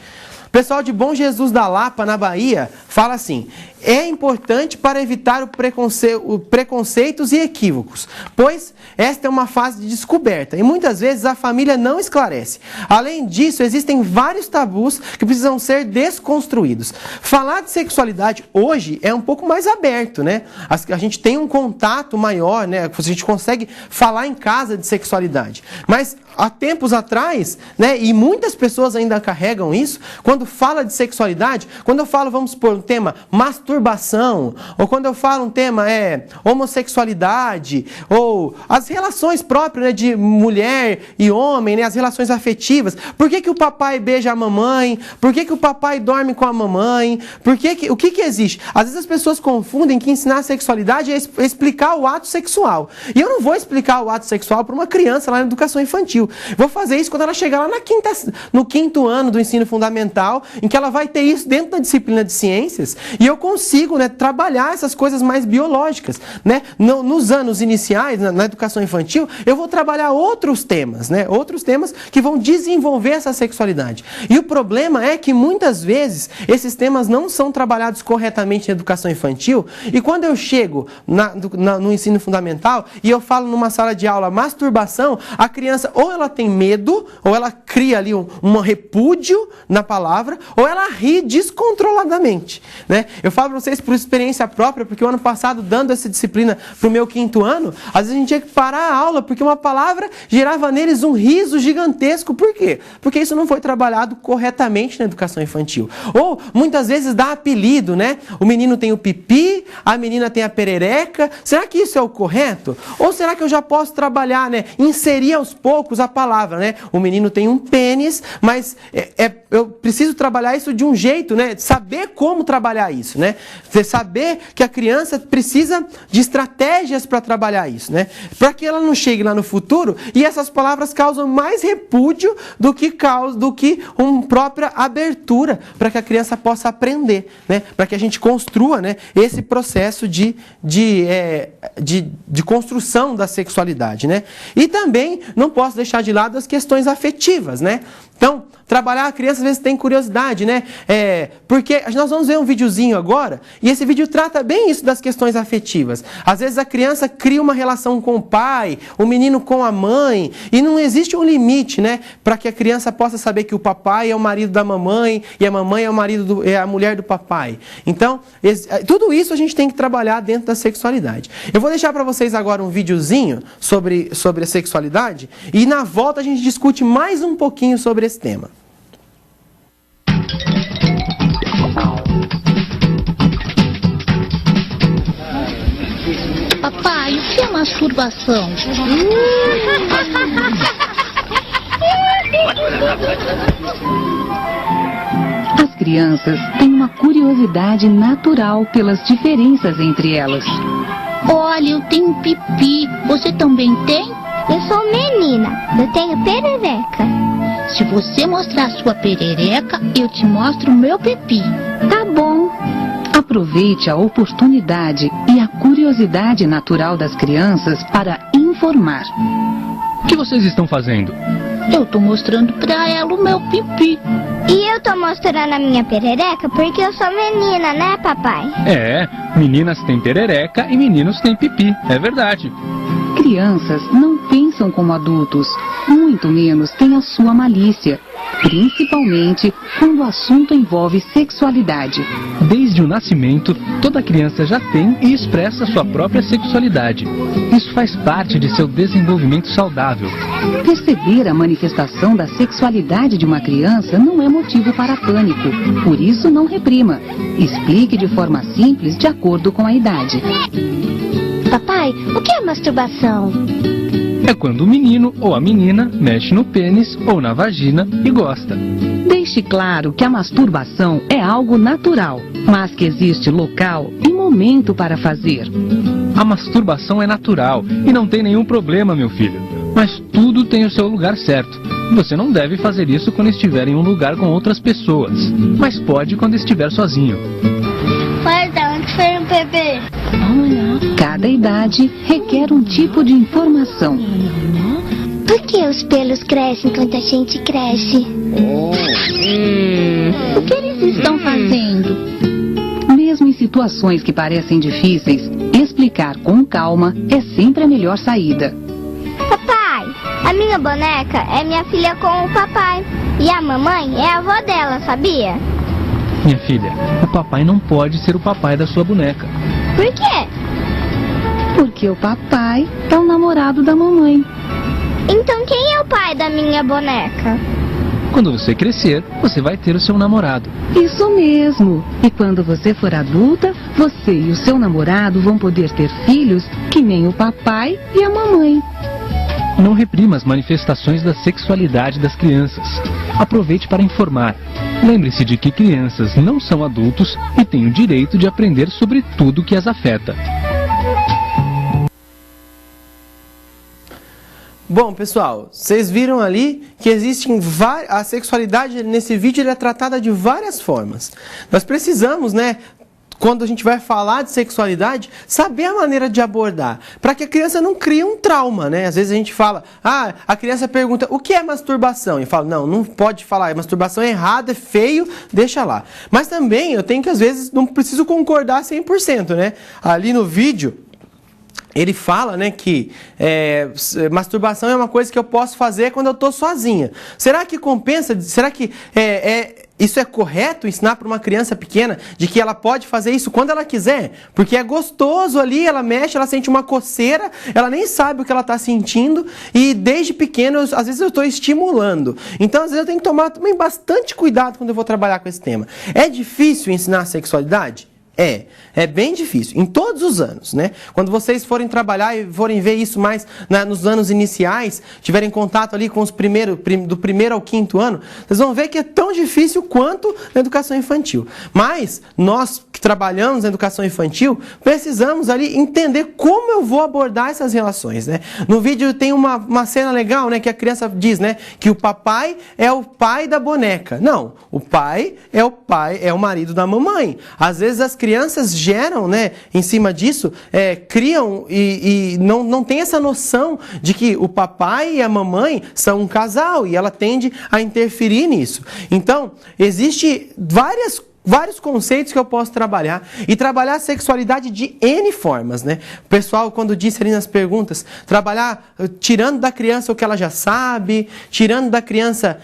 pessoal de Bom Jesus da Lapa, na Bahia, fala assim: é importante para evitar preconceitos e equívocos, pois esta é uma fase de descoberta e muitas vezes a família não esclarece. Além disso, existem vários tabus que precisam ser desconstruídos. Falar de sexualidade hoje é um pouco mais aberto, né? A gente tem um contato maior, né? A gente consegue falar em casa de sexualidade. Mas há tempos atrás, né? E muitas pessoas ainda carregam isso, quando fala de sexualidade, quando eu falo, vamos supor, um tema masturbação, ou quando eu falo um tema homossexualidade, ou as relações próprias, né, de mulher e homem, né, as relações afetivas. Por que o papai beija a mamãe? Por que o papai dorme com a mamãe? O que existe? Às vezes as pessoas confundem que ensinar a sexualidade é explicar o ato sexual. E eu não vou explicar o ato sexual para uma criança lá na educação infantil. Vou fazer isso quando ela chegar lá no quinto ano do ensino fundamental, em que ela vai ter isso dentro da disciplina de ciências, e eu consigo, né, trabalhar essas coisas mais biológicas. Né? Nos anos iniciais, na educação infantil, eu vou trabalhar outros temas, né? Outros temas que vão desenvolver essa sexualidade. E o problema é que muitas vezes esses temas não são trabalhados corretamente na educação infantil, e quando eu chego no ensino fundamental e eu falo numa sala de aula masturbação, a criança ou ela tem medo, ou ela cria ali um repúdio na palavra, ou ela ri descontroladamente. Né? Eu falo para vocês por experiência própria, porque o ano passado, dando essa disciplina para o meu quinto ano, às vezes a gente tinha que parar a aula, porque uma palavra gerava neles um riso gigantesco. Por quê? Porque isso não foi trabalhado corretamente na educação infantil. Ou, muitas vezes, dá apelido, né? O menino tem o pipi, a menina tem a perereca. Será que isso é o correto? Ou será que eu já posso trabalhar, né? Inserir aos poucos a palavra, né? O menino tem um pênis, mas eu preciso trabalhar isso de um jeito, né? Saber como trabalhar isso, né? Saber que a criança precisa de estratégias para trabalhar isso, né? Para que ela não chegue lá no futuro e essas palavras causam mais repúdio do que uma própria abertura para que a criança possa aprender, né? Para que a gente construa, né, esse processo de construção da sexualidade, né? E também não posso deixar de lado as questões afetivas, né? Então, trabalhar a criança às vezes tem curiosidade, né? Porque nós vamos ver um videozinho agora, e esse vídeo trata bem isso das questões afetivas. Às vezes a criança cria uma relação com o pai, o menino com a mãe, e não existe um limite, né? Para que a criança possa saber que o papai é o marido da mamãe, e a mamãe é a mulher do papai. Então, tudo isso a gente tem que trabalhar dentro da sexualidade. Eu vou deixar para vocês agora um videozinho sobre a sexualidade, e na volta a gente discute mais um pouquinho sobre esse tema. Papai, o que é masturbação? As crianças têm uma curiosidade natural pelas diferenças entre elas. Olha, eu tenho pipi. Você também tem? Eu sou menina. Eu tenho perereca. Se você mostrar sua perereca, eu te mostro o meu pipi. Tá bom. Aproveite a oportunidade e a curiosidade natural das crianças para informar. O que vocês estão fazendo? Eu tô mostrando pra ela o meu pipi. E eu tô mostrando a minha perereca porque eu sou menina, né, papai? Meninas têm perereca e meninos têm pipi, é verdade. Crianças não pensam como adultos, muito menos têm a sua malícia, principalmente quando o assunto envolve sexualidade. Desde o nascimento, toda criança já tem e expressa sua própria sexualidade. Isso faz parte de seu desenvolvimento saudável. Perceber a manifestação da sexualidade de uma criança não é motivo para pânico, por isso não reprima. Explique de forma simples de acordo com a idade. Papai, o que é masturbação? É quando o menino ou a menina mexe no pênis ou na vagina e gosta. Deixe claro que a masturbação é algo natural, mas que existe local e momento para fazer. A masturbação é natural e não tem nenhum problema, meu filho. Mas tudo tem o seu lugar certo. Você não deve fazer isso quando estiver em um lugar com outras pessoas, mas pode quando estiver sozinho. Mas de onde foi um bebê? Cada idade requer um tipo de informação. Por que os pelos crescem quando a gente cresce? O que eles estão fazendo? Mesmo em situações que parecem difíceis, explicar com calma é sempre a melhor saída. Papai, a minha boneca é minha filha com o papai. E a mamãe é a avó dela, sabia? Minha filha, o papai não pode ser o papai da sua boneca. Por quê? Porque o papai é o namorado da mamãe. Então quem é o pai da minha boneca? Quando você crescer, você vai ter o seu namorado. Isso mesmo. E quando você for adulta, você e o seu namorado vão poder ter filhos que nem o papai e a mamãe. Não reprima as manifestações da sexualidade das crianças. Aproveite para informar. Lembre-se de que crianças não são adultos e têm o direito de aprender sobre tudo que as afeta. Bom, pessoal, vocês viram ali que existem a sexualidade nesse vídeo é tratada de várias formas. Nós precisamos, né, quando a gente vai falar de sexualidade, saber a maneira de abordar, para que a criança não crie um trauma, né? Às vezes a gente fala, a criança pergunta, o que é masturbação? E fala, não pode falar, masturbação é errado, é feio, deixa lá. Mas também eu tenho que, às vezes, não preciso concordar 100%, né? Ali no vídeo, ele fala, né, que masturbação é uma coisa que eu posso fazer quando eu estou sozinha. Será que compensa? Será que isso é correto ensinar para uma criança pequena de que ela pode fazer isso quando ela quiser? Porque é gostoso ali, ela mexe, ela sente uma coceira, ela nem sabe o que ela está sentindo e desde pequeno, às vezes eu estou estimulando. Então, às vezes eu tenho que tomar também bastante cuidado quando eu vou trabalhar com esse tema. É difícil ensinar a sexualidade? É bem difícil, em todos os anos, né? Quando vocês forem trabalhar e forem ver isso mais nos anos iniciais, tiverem contato ali com os do primeiro ao quinto ano, vocês vão ver que é tão difícil quanto na educação infantil. Mas nós que trabalhamos na educação infantil, precisamos ali entender como eu vou abordar essas relações, né? No vídeo tem uma cena legal, né? Que a criança diz, né? Que o papai é o pai da boneca. Não, o pai, é o marido da mamãe. Às vezes as crianças geram, né, em cima disso, criam e não tem essa noção de que o papai e a mamãe são um casal e ela tende a interferir nisso. Então, existe vários conceitos que eu posso trabalhar e trabalhar a sexualidade de N formas, né? O pessoal, quando disse ali nas perguntas, trabalhar tirando da criança o que ela já sabe, tirando da criança,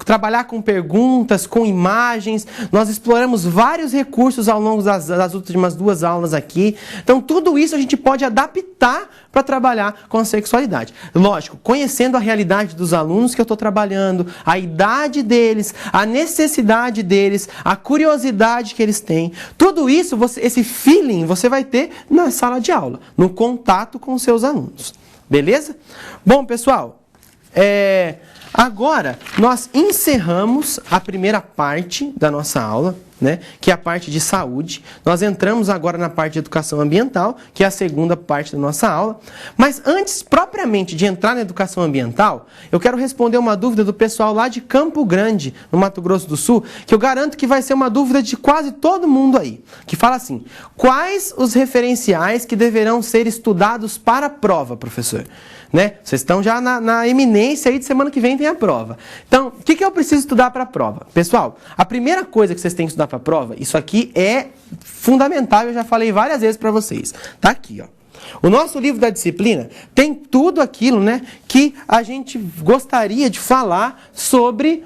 trabalhar com perguntas, com imagens. Nós exploramos vários recursos ao longo das últimas 2 aulas aqui. Então, tudo isso a gente pode adaptar para trabalhar com a sexualidade. Lógico, conhecendo a realidade dos alunos que eu estou trabalhando, a idade deles, a necessidade deles, a curiosidade que eles têm. Tudo isso, esse feeling, você vai ter na sala de aula, no contato com os seus alunos. Beleza? Bom, pessoal, agora nós encerramos a primeira parte da nossa aula, né, que é a parte de saúde. Nós entramos agora na parte de educação ambiental, que é a segunda parte da nossa aula. Mas antes, propriamente, de entrar na educação ambiental, eu quero responder uma dúvida do pessoal lá de Campo Grande, no Mato Grosso do Sul, que eu garanto que vai ser uma dúvida de quase todo mundo aí, que fala assim, quais os referenciais que deverão ser estudados para a prova, professor? Né? Vocês estão já na eminência aí de semana que vem tem a prova. Então, o que eu preciso estudar para a prova? Pessoal, a primeira coisa que vocês têm que estudar para a prova, isso aqui é fundamental, eu já falei várias vezes para vocês. Tá aqui, ó. O nosso livro da disciplina tem tudo aquilo, né, que a gente gostaria de falar sobre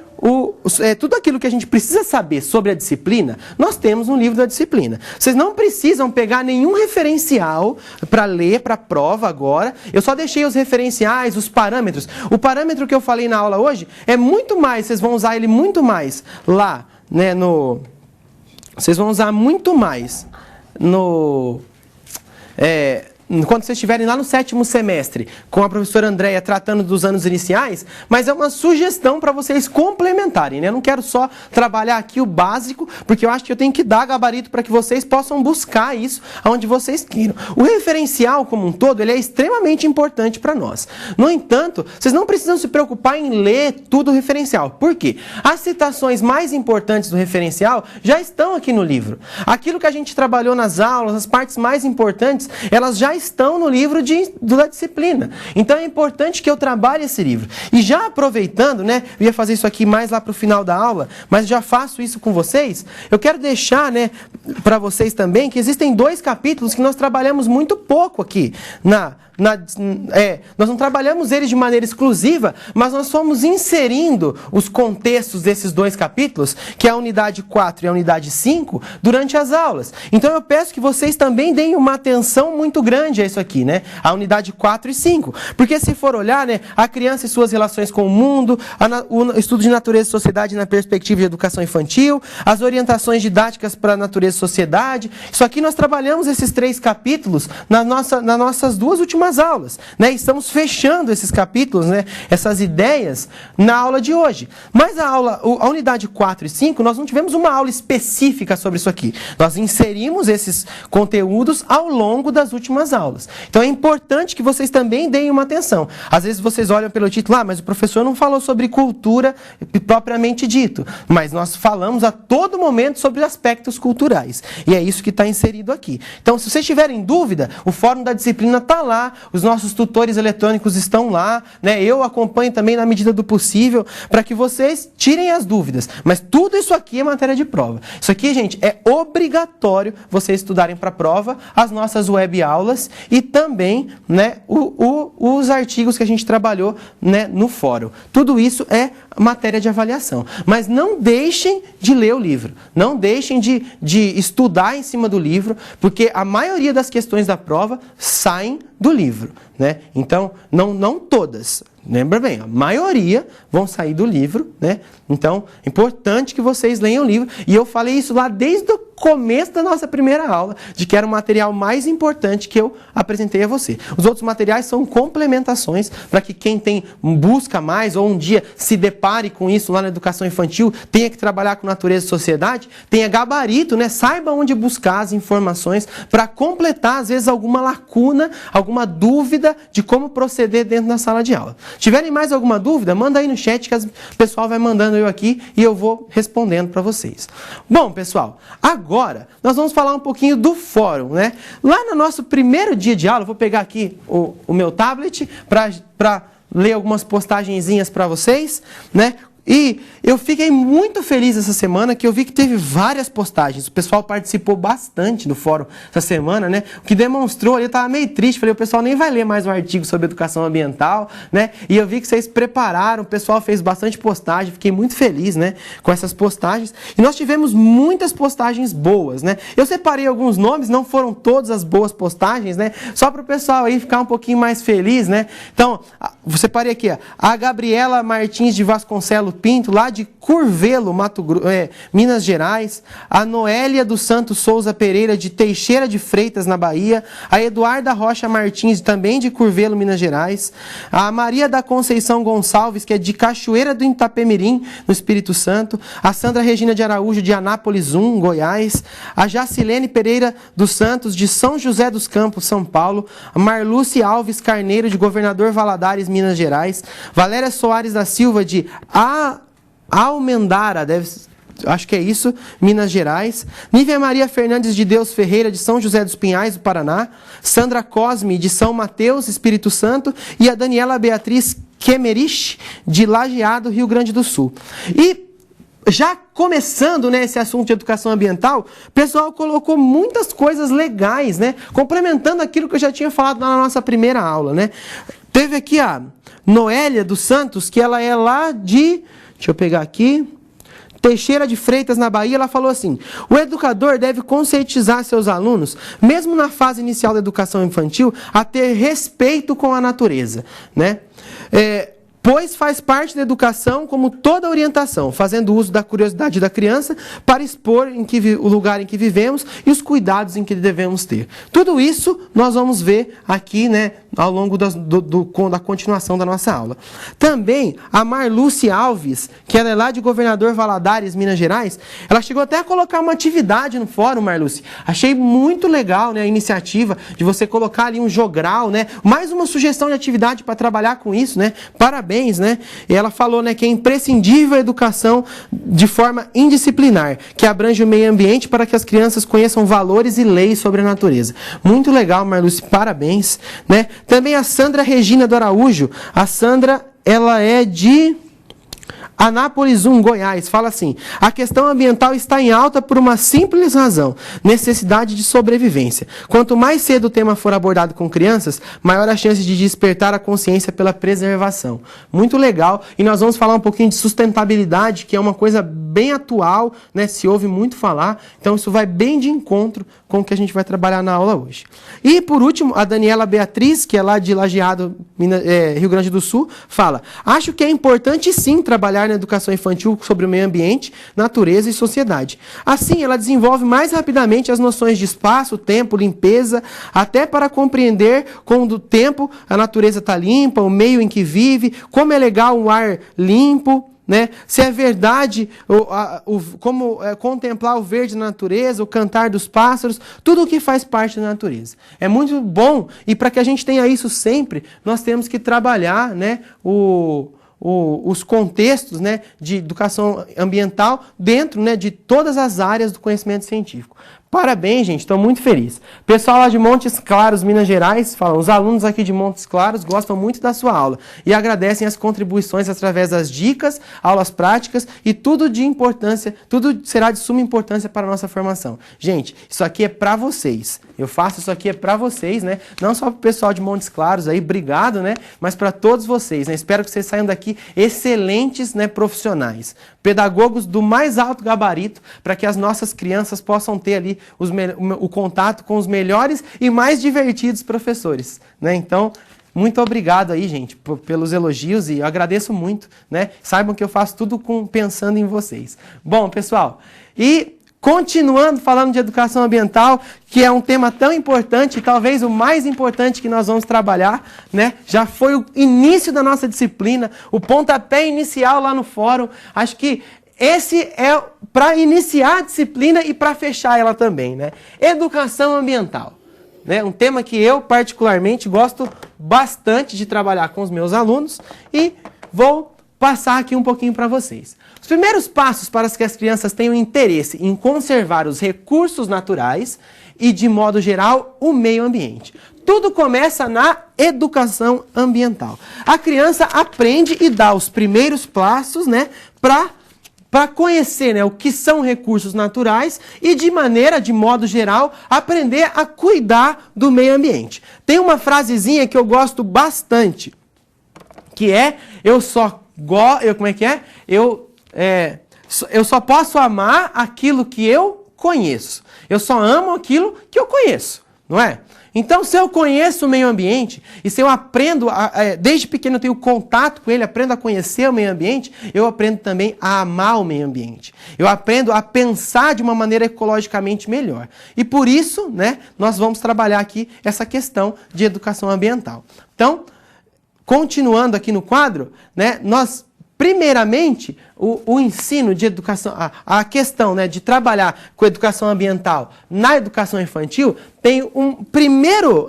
tudo aquilo que a gente precisa saber sobre a disciplina, nós temos no livro da disciplina. Vocês não precisam pegar nenhum referencial para ler para a prova agora. Eu só deixei os referenciais, os parâmetros. O parâmetro que eu falei na aula hoje é muito mais, vocês vão usar ele muito mais lá, né, vocês vão usar muito mais quando vocês estiverem lá no 7º semestre, com a professora Andréia tratando dos anos iniciais, mas é uma sugestão para vocês complementarem, né? Eu não quero só trabalhar aqui o básico, porque eu acho que eu tenho que dar gabarito para que vocês possam buscar isso onde vocês queiram. O referencial, como um todo, ele é extremamente importante para nós. No entanto, vocês não precisam se preocupar em ler tudo o referencial. Por quê? As citações mais importantes do referencial já estão aqui no livro. Aquilo que a gente trabalhou nas aulas, as partes mais importantes, elas já estão no livro da disciplina. Então é importante que eu trabalhe esse livro. E já aproveitando, né, eu ia fazer isso aqui mais lá para o final da aula, mas já faço isso com vocês, eu quero deixar, né, para vocês também que existem 2 capítulos que nós trabalhamos muito pouco aqui nós não trabalhamos eles de maneira exclusiva, mas nós fomos inserindo os contextos desses 2 capítulos, que é a unidade 4 e a unidade 5, durante as aulas. Então eu peço que vocês também deem uma atenção muito grande a isso aqui, né? A unidade 4 e 5. Porque se for olhar, né, a criança e suas relações com o mundo, o estudo de natureza e sociedade na perspectiva de educação infantil, as orientações didáticas para a natureza e sociedade, isso aqui nós trabalhamos esses 3 capítulos nas nossas 2 últimas aulas, né? Estamos fechando esses capítulos, né? Essas ideias na aula de hoje. Mas a unidade 4 e 5, nós não tivemos uma aula específica sobre isso aqui. Nós inserimos esses conteúdos ao longo das últimas aulas. Então é importante que vocês também deem uma atenção. Às vezes vocês olham pelo título, mas o professor não falou sobre cultura propriamente dito. Mas nós falamos a todo momento sobre aspectos culturais. E é isso que está inserido aqui. Então, se vocês tiverem dúvida, o fórum da disciplina está lá, os nossos tutores eletrônicos estão lá, né? Eu acompanho também na medida do possível, para que vocês tirem as dúvidas. Mas tudo isso aqui é matéria de prova. Isso aqui, gente, é obrigatório vocês estudarem para a prova, as nossas web aulas e também, né, os artigos que a gente trabalhou, né, no fórum. Tudo isso é matéria de avaliação. Mas não deixem de ler o livro. Não deixem de estudar em cima do livro, porque a maioria das questões da prova saem do livro, né? Então, não todas. Lembra bem, a maioria vão sair do livro, né? Então, é importante que vocês leiam o livro. E eu falei isso lá desde o começo da nossa primeira aula, de que era o material mais importante que eu apresentei a você. Os outros materiais são complementações para que quem busca mais ou um dia se depare com isso lá na educação infantil, tenha que trabalhar com natureza e sociedade, tenha gabarito, né? Saiba onde buscar as informações para completar, às vezes, alguma lacuna, alguma dúvida de como proceder dentro da sala de aula. Tiverem mais alguma dúvida, manda aí no chat que o pessoal vai mandando eu aqui e eu vou respondendo para vocês. Bom, pessoal, agora nós vamos falar um pouquinho do fórum, né? Lá no nosso primeiro dia de aula, eu vou pegar aqui o meu tablet para ler algumas postagenzinhas para vocês, né? E eu fiquei muito feliz essa semana que eu vi que teve várias postagens. O pessoal participou bastante do fórum essa semana, né? O que demonstrou, eu estava meio triste, falei, o pessoal nem vai ler mais um artigo sobre educação ambiental, né? E eu vi que vocês prepararam, o pessoal fez bastante postagem, fiquei muito feliz, né, com essas postagens. E nós tivemos muitas postagens boas, né? Eu separei alguns nomes, não foram todas as boas postagens, né? Só para o pessoal aí ficar um pouquinho mais feliz, né? Então, eu separei aqui, ó, a Gabriela Martins de Vasconcelos Pinto, lá de Curvelo, Minas Gerais, a Noélia dos Santos Souza Pereira, de Teixeira de Freitas, na Bahia, a Eduarda Rocha Martins, também de Curvelo, Minas Gerais, a Maria da Conceição Gonçalves, que é de Cachoeira do Itapemirim, no Espírito Santo, a Sandra Regina de Araújo, de Anápolis 1, Goiás, a Jacilene Pereira dos Santos, de São José dos Campos, São Paulo, a Marluce Alves Carneiro, de Governador Valadares, Minas Gerais, Valéria Soares da Silva, de Almendara, acho que é isso, Minas Gerais. Nívia Maria Fernandes de Deus Ferreira, de São José dos Pinhais, do Paraná. Sandra Cosme, de São Mateus, Espírito Santo. E a Daniela Beatriz Kemerich, de Lajeado, Rio Grande do Sul. E já começando, né, esse assunto de educação ambiental, o pessoal colocou muitas coisas legais, né, complementando aquilo que eu já tinha falado na nossa primeira aula, né. Teve aqui a Noélia dos Santos, que ela é lá de, deixa eu pegar aqui, Teixeira de Freitas, na Bahia. Ela falou assim: o educador deve conscientizar seus alunos, mesmo na fase inicial da educação infantil, a ter respeito com a natureza, né? Pois faz parte da educação como toda orientação, fazendo uso da curiosidade da criança para expor o lugar em que vivemos e os cuidados em que devemos ter. Tudo isso nós vamos ver aqui, né, ao longo da continuação da nossa aula. Também a Marluce Alves, que ela é lá de Governador Valadares, Minas Gerais, ela chegou até a colocar uma atividade no fórum, Marluce. Achei muito legal, né, a iniciativa de você colocar ali um jogral, né, mais uma sugestão de atividade para trabalhar com isso, né, parabéns. parabéns, né? E ela falou, né, que é imprescindível a educação de forma indisciplinar, que abrange o meio ambiente para que as crianças conheçam valores e leis sobre a natureza. Muito legal, Marluce, parabéns, né? Também a Sandra Regina do Araújo. A Sandra, ela é de Anápolis 1, Goiás, fala assim: a questão ambiental está em alta por uma simples razão, necessidade de sobrevivência. Quanto mais cedo o tema for abordado com crianças, maior a chance de despertar a consciência pela preservação. Muito legal, e nós vamos falar um pouquinho de sustentabilidade, que é uma coisa bem atual, né? Se ouve muito falar, então isso vai bem de encontro com o que a gente vai trabalhar na aula hoje. E por último, a Daniela Beatriz, que é lá de Lajeado, Rio Grande do Sul, fala: acho que é importante sim trabalhar na educação infantil sobre o meio ambiente, natureza e sociedade. Assim, ela desenvolve mais rapidamente as noções de espaço, tempo, limpeza, até para compreender como o tempo a natureza está limpa, o meio em que vive, como é legal um ar limpo, né? Se é verdade, como contemplar o verde na natureza, o cantar dos pássaros, tudo o que faz parte da natureza. É muito bom, e para que a gente tenha isso sempre, nós temos que trabalhar, né, os contextos, né, de educação ambiental dentro, né, de todas as áreas do conhecimento científico. Parabéns, gente, estou muito feliz. Pessoal lá de Montes Claros, Minas Gerais, falam: os alunos aqui de Montes Claros gostam muito da sua aula e agradecem as contribuições através das dicas, aulas práticas e tudo de importância, tudo será de suma importância para a nossa formação. Gente, isso aqui é para vocês. Eu faço isso aqui é para vocês, né? Não só para o pessoal de Montes Claros aí, obrigado, né? Mas para todos vocês, né? Espero que vocês saiam daqui excelentes, né, profissionais, pedagogos do mais alto gabarito, para que as nossas crianças possam ter ali o contato com os melhores e mais divertidos professores, né? Então, muito obrigado aí, gente, pelos elogios, e eu agradeço muito, né? Saibam que eu faço tudo pensando em vocês. Bom, pessoal, e continuando falando de educação ambiental, que é um tema tão importante, talvez o mais importante que nós vamos trabalhar, né? Já foi o início da nossa disciplina, o pontapé inicial lá no fórum. Acho que esse é para iniciar a disciplina e para fechar ela também, né? Educação ambiental, né? Um tema que eu particularmente gosto bastante de trabalhar com os meus alunos, e vou passar aqui um pouquinho para vocês. Os primeiros passos para que as crianças tenham interesse em conservar os recursos naturais e, de modo geral, o meio ambiente. Tudo começa na educação ambiental. A criança aprende e dá os primeiros passos, né, para conhecer, né, o que são recursos naturais e, de modo geral, aprender a cuidar do meio ambiente. Tem uma frasezinha que eu gosto bastante, que é: eu só posso amar aquilo que eu conheço. Eu só amo aquilo que eu conheço, não é? Então, se eu conheço o meio ambiente, e se eu aprendo, desde pequeno eu tenho contato com ele, aprendo a conhecer o meio ambiente, eu aprendo também a amar o meio ambiente. Eu aprendo a pensar de uma maneira ecologicamente melhor. E por isso, né, nós vamos trabalhar aqui essa questão de educação ambiental. Então, continuando aqui no quadro, né, nós, primeiramente, o ensino de educação, a questão, né, de trabalhar com educação ambiental na educação infantil, tem um primeiro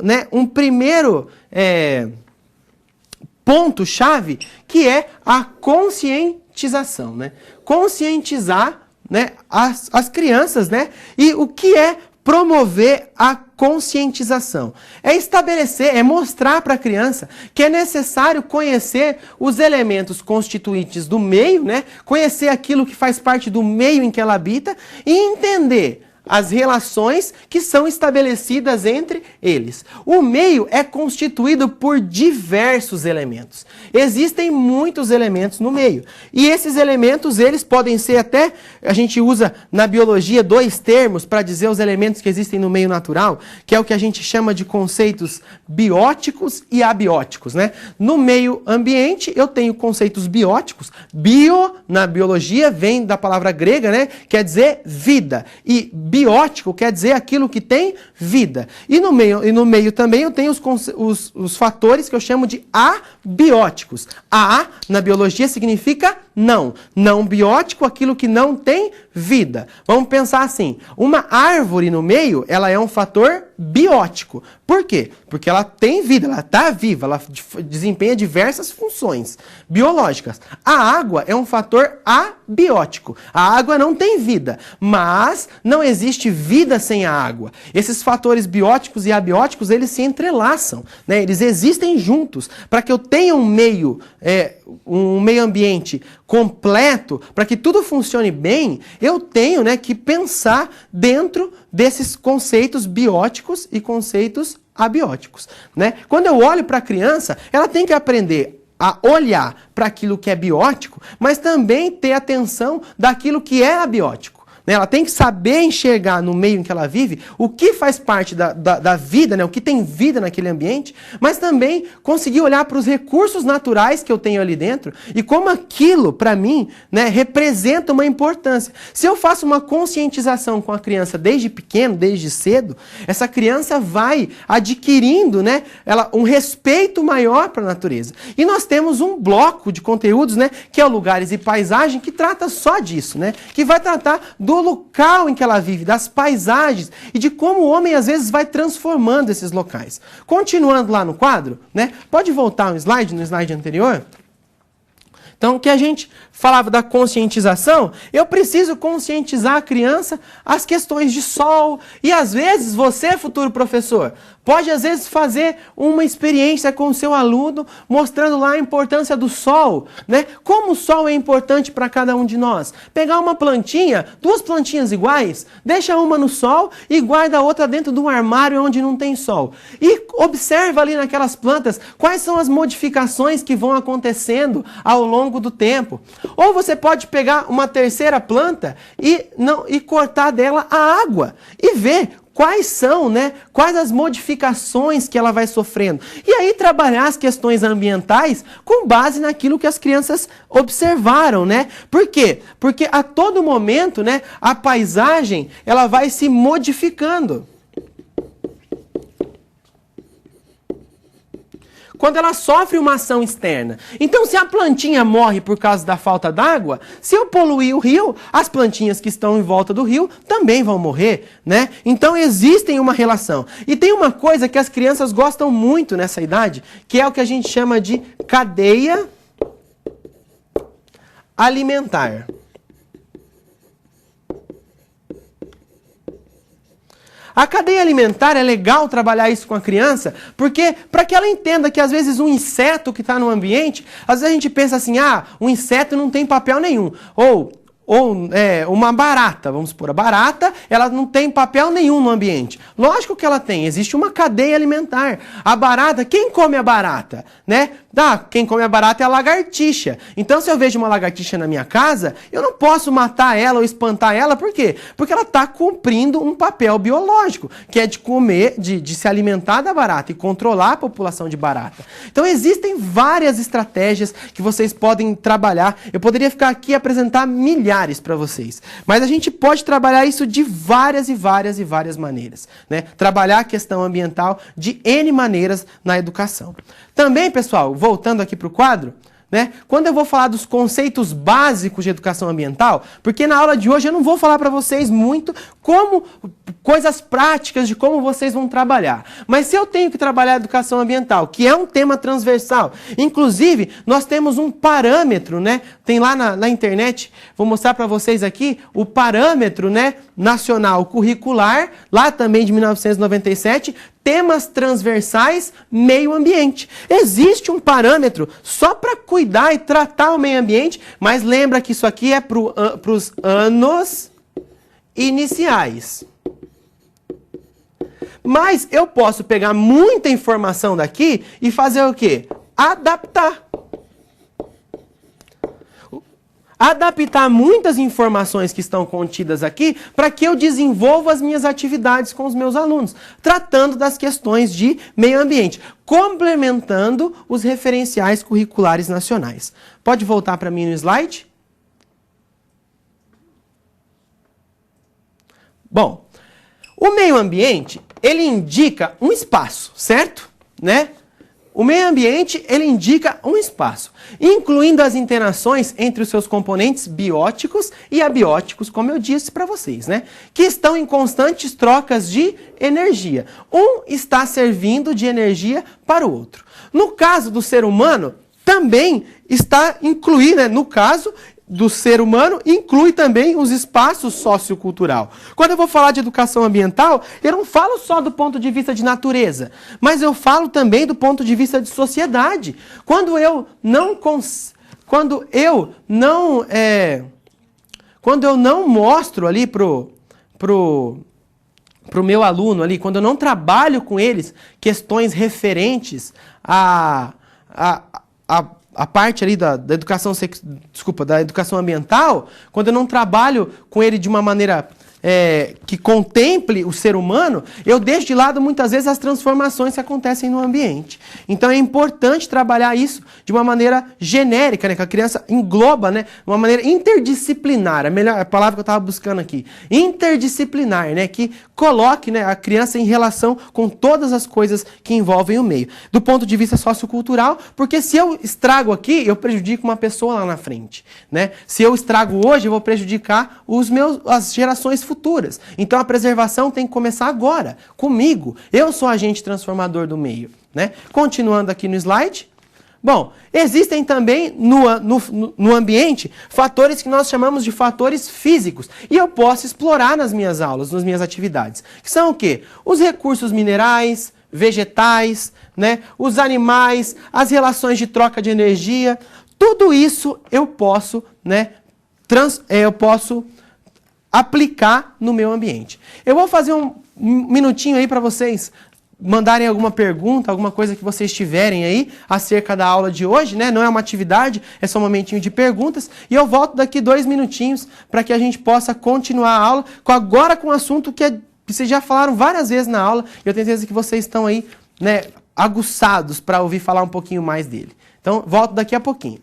ponto-chave, que é a conscientização, né? Conscientizar, né, as crianças, né? E o que é promover a conscientização? É estabelecer, é mostrar para a criança que é necessário conhecer os elementos constituintes do meio, né? Conhecer aquilo que faz parte do meio em que ela habita e entender as relações que são estabelecidas entre eles. O meio é constituído por diversos elementos. Existem muitos elementos no meio. E esses elementos, eles podem ser até, a gente usa na biologia 2 termos para dizer os elementos que existem no meio natural, que é o que a gente chama de conceitos bióticos e abióticos, né? No meio ambiente, eu tenho conceitos bióticos. Bio, na biologia, vem da palavra grega, né? Quer dizer vida. E biótico quer dizer aquilo que tem vida. E no meio também eu tenho os fatores que eu chamo de abióticos. A, na biologia, significa Não. Não biótico, aquilo que não tem vida. Vamos pensar assim, uma árvore no meio, ela é um fator biótico. Por quê? Porque ela tem vida, ela está viva, ela desempenha diversas funções biológicas. A água é um fator abiótico. A água não tem vida, mas não existe vida sem a água. Esses fatores bióticos e abióticos, eles se entrelaçam, né? Eles existem juntos. Para que eu tenha um meio ambiente completo, para que tudo funcione bem, eu tenho, né, que pensar dentro desses conceitos bióticos e conceitos abióticos, né? Quando eu olho para a criança, ela tem que aprender a olhar para aquilo que é biótico, mas também ter atenção daquilo que é abiótico. Ela tem que saber enxergar no meio em que ela vive o que faz parte da vida, né? O que tem vida naquele ambiente, mas também conseguir olhar para os recursos naturais que eu tenho ali dentro e como aquilo, para mim, né, representa uma importância. Se eu faço uma conscientização com a criança desde pequeno, desde cedo, essa criança vai adquirindo, né, um respeito maior para a natureza. E nós temos um bloco de conteúdos, né, que é o Lugares e Paisagem, que trata só disso, né, que vai tratar do local em que ela vive, das paisagens e de como o homem às vezes vai transformando esses locais. Continuando lá no quadro, né? Pode voltar no slide anterior? Então, que a gente falava da conscientização, eu preciso conscientizar a criança as questões de sol. E às vezes você, futuro professor, pode às vezes fazer uma experiência com o seu aluno, mostrando lá a importância do sol, né? Como o sol é importante para cada um de nós. Pegar uma plantinha, 2 plantinhas iguais, deixa uma no sol e guarda a outra dentro de um armário onde não tem sol. E observa ali naquelas plantas quais são as modificações que vão acontecendo ao longo do tempo. Ou você pode pegar uma terceira planta e cortar dela a água e ver quais são, né? Quais as modificações que ela vai sofrendo. E aí trabalhar as questões ambientais com base naquilo que as crianças observaram, né? Por quê? Porque a todo momento, né, a paisagem, ela vai se modificando. Quando ela sofre uma ação externa. Então, se a plantinha morre por causa da falta d'água, se eu poluir o rio, as plantinhas que estão em volta do rio também vão morrer, né? Então, existe uma relação. E tem uma coisa que as crianças gostam muito nessa idade, que é o que a gente chama de cadeia alimentar. A cadeia alimentar é legal trabalhar isso com a criança, porque para que ela entenda que às vezes um inseto que está no ambiente, às vezes a gente pensa assim, um inseto não tem papel nenhum, ou uma barata, vamos supor, a barata, ela não tem papel nenhum no ambiente. Lógico que ela tem, existe uma cadeia alimentar. A barata, quem come a barata, né? Quem come a barata é a lagartixa. Então, se eu vejo uma lagartixa na minha casa, eu não posso matar ela ou espantar ela, por quê? Porque ela está cumprindo um papel biológico, que é de comer, de se alimentar da barata e controlar a população de barata. Então, existem várias estratégias que vocês podem trabalhar. Eu poderia ficar aqui e apresentar milhares para vocês, mas a gente pode trabalhar isso de várias maneiras, né? Trabalhar a questão ambiental de N maneiras na educação. Também, pessoal, voltando aqui para o quadro, né? Quando eu vou falar dos conceitos básicos de educação ambiental, porque na aula de hoje eu não vou falar para vocês muito coisas práticas de como vocês vão trabalhar. Mas se eu tenho que trabalhar a educação ambiental, que é um tema transversal, inclusive nós temos um parâmetro, né? Tem lá na internet, vou mostrar para vocês aqui, o parâmetro, né, nacional curricular, lá também de 1997, temas transversais, meio ambiente. Existe um parâmetro só para cuidar e tratar o meio ambiente, mas lembra que isso aqui é para os anos iniciais. Mas eu posso pegar muita informação daqui e fazer o quê? Adaptar. Adaptar muitas informações que estão contidas aqui para que eu desenvolva as minhas atividades com os meus alunos, tratando das questões de meio ambiente, complementando os referenciais curriculares nacionais. Pode voltar para mim no slide? Bom, o meio ambiente, ele indica um espaço, certo? Né? o meio ambiente, ele indica um espaço, incluindo as interações entre os seus componentes bióticos e abióticos, como eu disse para vocês, né? Que estão em constantes trocas de energia. Um está servindo de energia para o outro. No caso do ser humano, também está incluído, né? No caso do ser humano, inclui também os espaços sociocultural. Quando eu vou falar de educação ambiental, eu não falo só do ponto de vista de natureza, mas eu falo também do ponto de vista de sociedade. Quando eu não mostro ali pro meu aluno ali, quando eu não trabalho com eles questões referentes a parte ali da educação, da educação ambiental, quando eu não trabalho com ele de uma maneira que contemple o ser humano, eu deixo de lado muitas vezes as transformações que acontecem no ambiente. Então é importante trabalhar isso de uma maneira genérica, né, que a criança engloba, né, de uma maneira interdisciplinar, a palavra que eu estava buscando aqui, interdisciplinar, né, que coloque, né, a criança em relação com todas as coisas que envolvem o meio. Do ponto de vista sociocultural, porque se eu estrago aqui, eu prejudico uma pessoa lá na frente, né? Se eu estrago hoje, eu vou prejudicar as gerações futuras. Então a preservação tem que começar agora, comigo. Eu sou agente transformador do meio, né? Continuando aqui no slide. Bom, existem também no ambiente fatores que nós chamamos de fatores físicos. E eu posso explorar nas minhas aulas, nas minhas atividades. Que são o quê? Os recursos minerais, vegetais, né? Os animais, as relações de troca de energia. Tudo isso eu posso, né? Eu posso aplicar no meu ambiente. Eu vou fazer um minutinho aí para vocês mandarem alguma pergunta, alguma coisa que vocês tiverem aí acerca da aula de hoje, né? Não é uma atividade, é só um momentinho de perguntas. E eu volto daqui 2 minutinhos para que a gente possa continuar a aula, agora com um assunto que vocês já falaram várias vezes na aula. E eu tenho certeza que vocês estão aí, né, aguçados para ouvir falar um pouquinho mais dele. Então, volto daqui a pouquinho.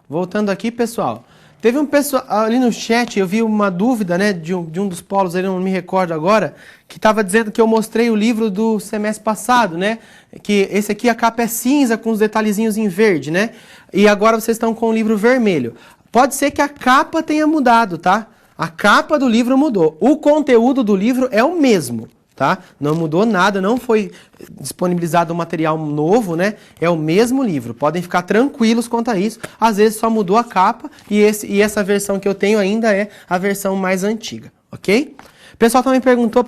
Voltando aqui, pessoal. Teve um pessoal ali no chat, eu vi uma dúvida, né, de um dos polos, eu não me recordo agora, que estava dizendo que eu mostrei o livro do semestre passado, né? Que esse aqui, a capa é cinza com os detalhezinhos em verde, né? E agora vocês estão com o livro vermelho. Pode ser que a capa tenha mudado, tá? A capa do livro mudou. O conteúdo do livro é o mesmo, tá? Não mudou nada, não foi disponibilizado um material novo, né? É o mesmo livro. Podem ficar tranquilos quanto a isso. Às vezes só mudou a capa e essa versão que eu tenho ainda é a versão mais antiga, ok? O pessoal também perguntou o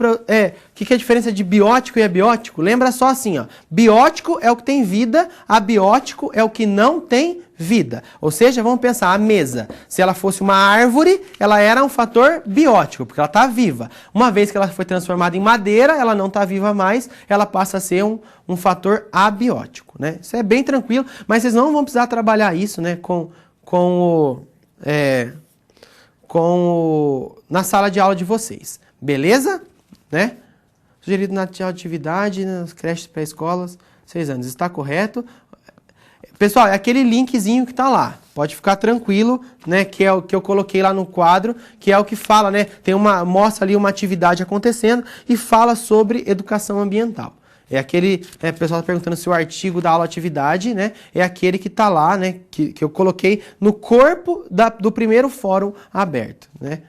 que é a diferença de biótico e abiótico. Lembra só assim, ó, biótico é o que tem vida, abiótico é o que não tem vida. Ou seja, vamos pensar, a mesa, se ela fosse uma árvore, ela era um fator biótico, porque ela está viva. Uma vez que ela foi transformada em madeira, ela não está viva mais, ela passa a ser um fator abiótico, né? Isso é bem tranquilo, mas vocês não vão precisar trabalhar isso, né, na sala de aula de vocês. Beleza? Né? Sugerido na atividade, nas creches pré-escolas, 6 anos. Está correto? Pessoal, é aquele linkzinho que está lá. Pode ficar tranquilo, né? Que é o que eu coloquei lá no quadro, que é o que fala, né? Mostra ali uma atividade acontecendo e fala sobre educação ambiental. É aquele, né, o pessoal está perguntando se o artigo da aula atividade, né, é aquele que está lá, né, que eu coloquei no corpo do primeiro fórum aberto, né?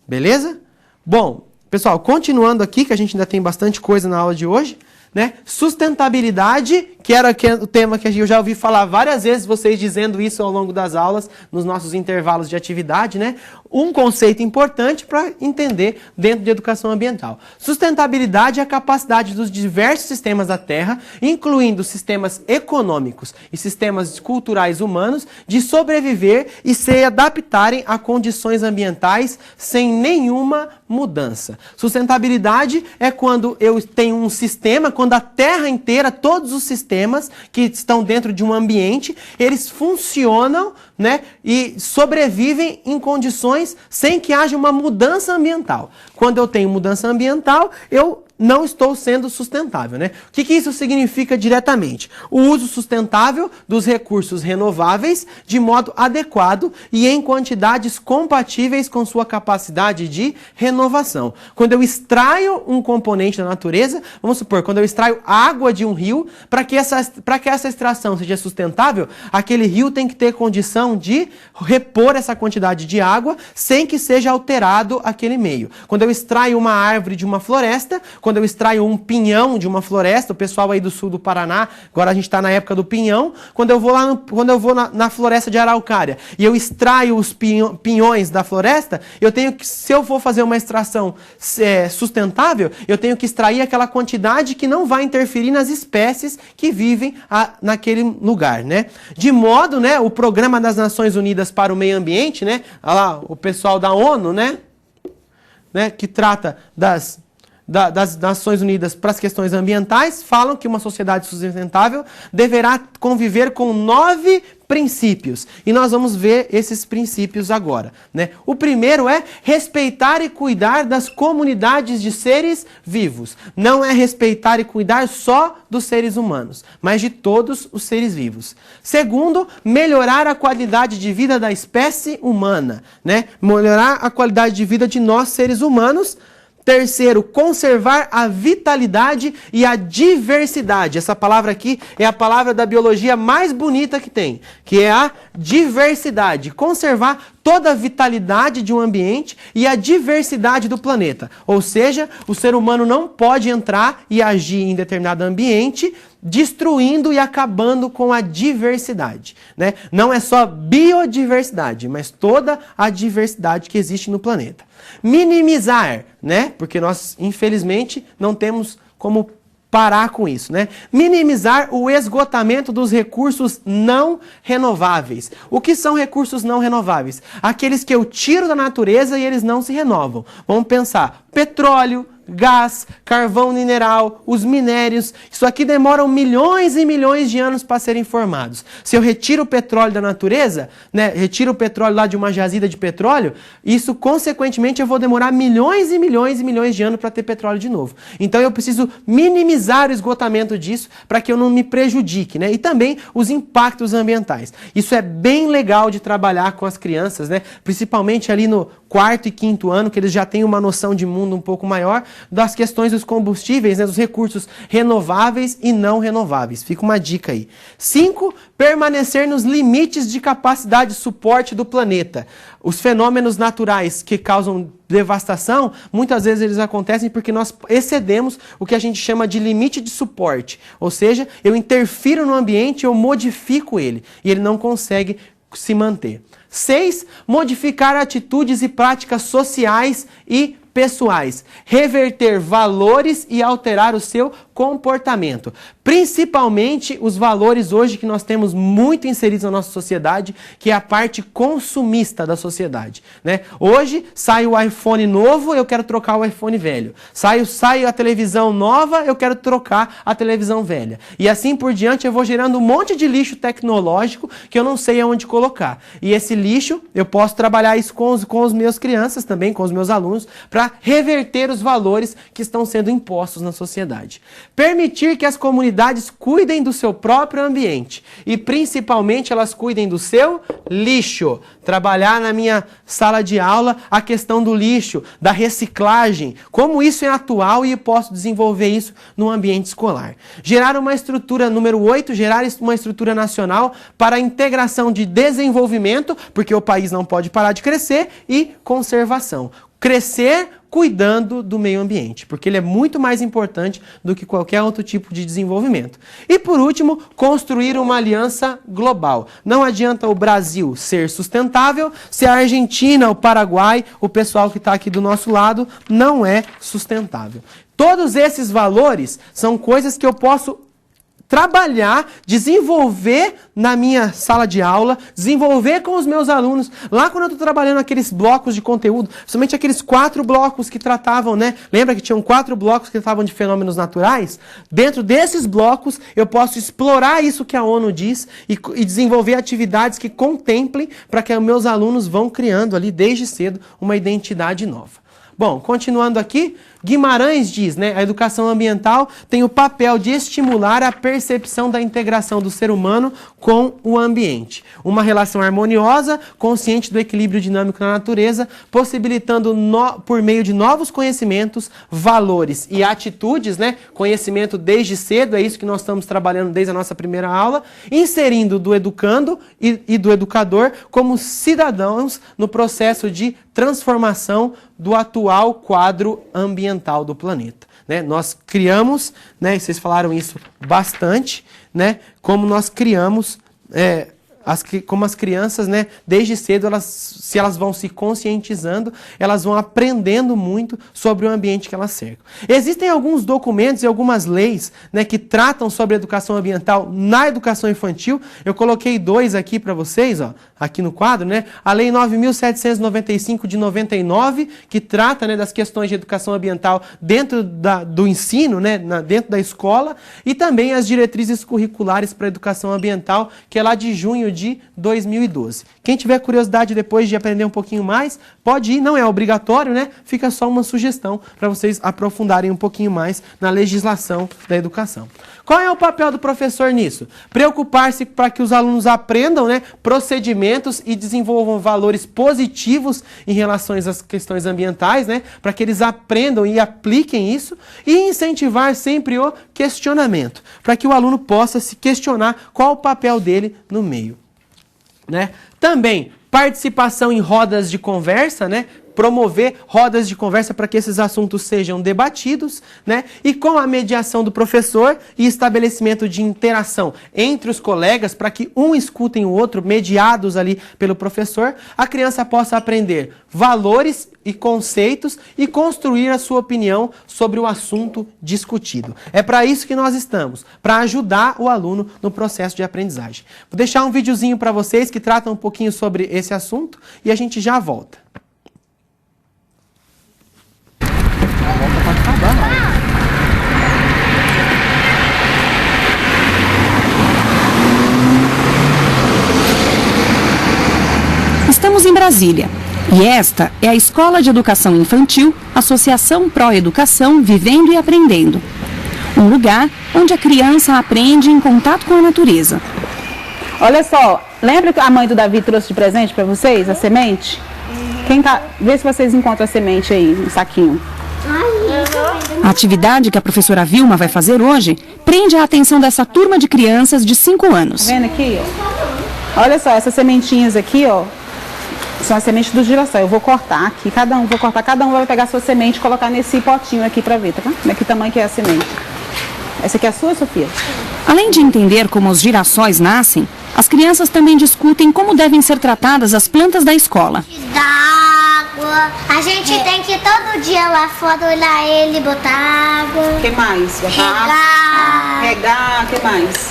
Beleza? Bom, pessoal, continuando aqui, que a gente ainda tem bastante coisa na aula de hoje, né? Sustentabilidade, que era o tema que eu já ouvi falar várias vezes, vocês dizendo isso ao longo das aulas, nos nossos intervalos de atividade, né? Um conceito importante para entender dentro de educação ambiental. Sustentabilidade é a capacidade dos diversos sistemas da Terra, incluindo sistemas econômicos e sistemas culturais humanos, de sobreviver e se adaptarem a condições ambientais sem nenhuma mudança. Sustentabilidade é quando eu tenho um sistema, quando a Terra inteira, todos os sistemas que estão dentro de um ambiente, eles funcionam, né, e sobrevivem em condições sem que haja uma mudança ambiental. Quando eu tenho mudança ambiental, eu não estou sendo sustentável, né? O que isso significa diretamente? O uso sustentável dos recursos renováveis de modo adequado e em quantidades compatíveis com sua capacidade de renovação. Quando eu extraio um componente da natureza, vamos supor, quando eu extraio água de um rio, para que essa extração seja sustentável, aquele rio tem que ter condição de repor essa quantidade de água sem que seja alterado aquele meio. Quando eu extraio uma árvore de uma floresta, quando eu extraio um pinhão de uma floresta, o pessoal aí do sul do Paraná, agora a gente está na época do pinhão, quando eu vou na floresta de Araucária e eu extraio os pinhões da floresta, eu tenho que, se eu for fazer uma extração sustentável, eu tenho que extrair aquela quantidade que não vai interferir nas espécies que vivem naquele lugar, né? De modo, né, o Programa das Nações Unidas para o Meio Ambiente, né, olha lá, o pessoal da ONU, né, que trata das Nações Unidas para as questões ambientais, falam que uma sociedade sustentável deverá conviver com 9 princípios. E nós vamos ver esses princípios agora, né? O primeiro é respeitar e cuidar das comunidades de seres vivos. Não é respeitar e cuidar só dos seres humanos, mas de todos os seres vivos. Segundo, melhorar a qualidade de vida da espécie humana, né? Melhorar a qualidade de vida de nós, seres humanos. Terceiro, conservar a vitalidade e a diversidade. Essa palavra aqui é a palavra da biologia mais bonita que tem, que é a diversidade. Conservar toda a vitalidade de um ambiente e a diversidade do planeta. Ou seja, o ser humano não pode entrar e agir em determinado ambiente destruindo e acabando com a diversidade, né? Não é só biodiversidade, mas toda a diversidade que existe no planeta. Minimizar, né? Porque nós, infelizmente, não temos como parar com isso, né? Minimizar o esgotamento dos recursos não renováveis. O que são recursos não renováveis? Aqueles que eu tiro da natureza e eles não se renovam. Vamos pensar, petróleo, gás, carvão mineral, os minérios, isso aqui demoram milhões e milhões de anos para serem formados. Se eu retiro o petróleo da natureza, né, retiro o petróleo lá de uma jazida de petróleo, isso consequentemente eu vou demorar milhões e milhões e milhões de anos para ter petróleo de novo. Então eu preciso minimizar o esgotamento disso para que eu não me prejudique, né? E também os impactos ambientais. Isso é bem legal de trabalhar com as crianças, né? Principalmente ali no 4º e 5º ano, que eles já têm uma noção de mundo um pouco maior, das questões dos combustíveis, né, dos recursos renováveis e não renováveis. Fica uma dica aí. 5, permanecer nos limites de capacidade de suporte do planeta. Os fenômenos naturais que causam devastação, muitas vezes eles acontecem porque nós excedemos o que a gente chama de limite de suporte. Ou seja, eu interfiro no ambiente, eu modifico ele e ele não consegue se manter. 6, modificar atitudes e práticas sociais e pessoais. Reverter valores e alterar o seu comportamento. Principalmente os valores hoje que nós temos muito inseridos na nossa sociedade, que é a parte consumista da sociedade, né? Hoje sai o iPhone novo, eu quero trocar o iPhone velho. Sai a televisão nova, eu quero trocar a televisão velha. E assim por diante eu vou gerando um monte de lixo tecnológico que eu não sei aonde colocar. E esse lixo, eu posso trabalhar isso com os meus crianças também, com os meus alunos, para reverter os valores que estão sendo impostos na sociedade. Permitir que as comunidades cuidem do seu próprio ambiente e principalmente elas cuidem do seu lixo. Trabalhar na minha sala de aula a questão do lixo, da reciclagem, como isso é atual e posso desenvolver isso no ambiente escolar. Gerar uma estrutura, número 8, gerar uma estrutura nacional para a integração de desenvolvimento, porque o país não pode parar de crescer, e conservação. Crescer cuidando do meio ambiente, porque ele é muito mais importante do que qualquer outro tipo de desenvolvimento. E por último, construir uma aliança global. Não adianta o Brasil ser sustentável se a Argentina, o Paraguai, o pessoal que está aqui do nosso lado, não é sustentável. Todos esses valores são coisas que eu posso trabalhar, desenvolver na minha sala de aula, desenvolver com os meus alunos. Lá quando eu estou trabalhando aqueles blocos de conteúdo, somente aqueles 4 blocos que tratavam, né? Lembra que tinham 4 blocos que tratavam de fenômenos naturais? Dentro desses blocos, eu posso explorar isso que a ONU diz e desenvolver atividades que contemplem para que os meus alunos vão criando ali desde cedo uma identidade nova. Bom, continuando aqui, Guimarães diz, né, a educação ambiental tem o papel de estimular a percepção da integração do ser humano com o ambiente. Uma relação harmoniosa, consciente do equilíbrio dinâmico na natureza, possibilitando por meio de novos conhecimentos, valores e atitudes, né, conhecimento desde cedo, é isso que nós estamos trabalhando desde a nossa primeira aula, inserindo do educando e do educador como cidadãos no processo de transformação do atual quadro ambiental do planeta, né? Nós criamos, né, e vocês falaram isso bastante, né, como nós criamos, como as crianças, né, desde cedo, se elas vão se conscientizando, elas vão aprendendo muito sobre o ambiente que elas cercam. Existem alguns documentos e algumas leis, né, que tratam sobre a educação ambiental na educação infantil. Eu coloquei 2 aqui para vocês, ó, aqui no quadro, né? A Lei 9.795 de 99, que trata, né, das questões de educação ambiental dentro do ensino, né, dentro da escola, e também as diretrizes curriculares para a educação ambiental, que é lá de junho de 2012. Quem tiver curiosidade depois de aprender um pouquinho mais, pode ir, não é obrigatório, né? Fica só uma sugestão para vocês aprofundarem um pouquinho mais na legislação da educação. Qual é o papel do professor nisso? Preocupar-se para que os alunos aprendam, né, procedimentos e desenvolvam valores positivos em relação às questões ambientais, né, para que eles aprendam e apliquem isso, e incentivar sempre o questionamento, para que o aluno possa se questionar qual o papel dele no meio, né? Também participação em rodas de conversa, né? Promover rodas de conversa para que esses assuntos sejam debatidos, né? E com a mediação do professor e estabelecimento de interação entre os colegas para que um escutem o outro, mediados ali pelo professor, a criança possa aprender valores e conceitos e construir a sua opinião sobre o assunto discutido. É para isso que nós estamos, para ajudar o aluno no processo de aprendizagem. Vou deixar um videozinho para vocês que trata um pouquinho sobre esse assunto e a gente já volta. Estamos em Brasília e esta é a Escola de Educação Infantil, Associação Pró-Educação Vivendo e Aprendendo. Um lugar onde a criança aprende em contato com a natureza. Olha só, lembra que a mãe do Davi trouxe de presente para vocês, a semente? Vê se vocês encontram a semente aí, no saquinho. A atividade que a professora Vilma vai fazer hoje prende a atenção dessa turma de crianças de 5 anos. Tá vendo aqui, ó? Olha só, essas sementinhas aqui, ó, são as sementes do girassol. Eu vou cortar aqui, cada um vai pegar a sua semente e colocar nesse potinho aqui pra ver, tá vendo? Que tamanho que é a semente. Essa aqui é a sua, Sofia? Além de entender como os girassóis nascem, as crianças também discutem como devem ser tratadas as plantas da escola. Água. A gente tem que ir todo dia lá fora olhar ele, botar água. O que mais? Regar, o que mais?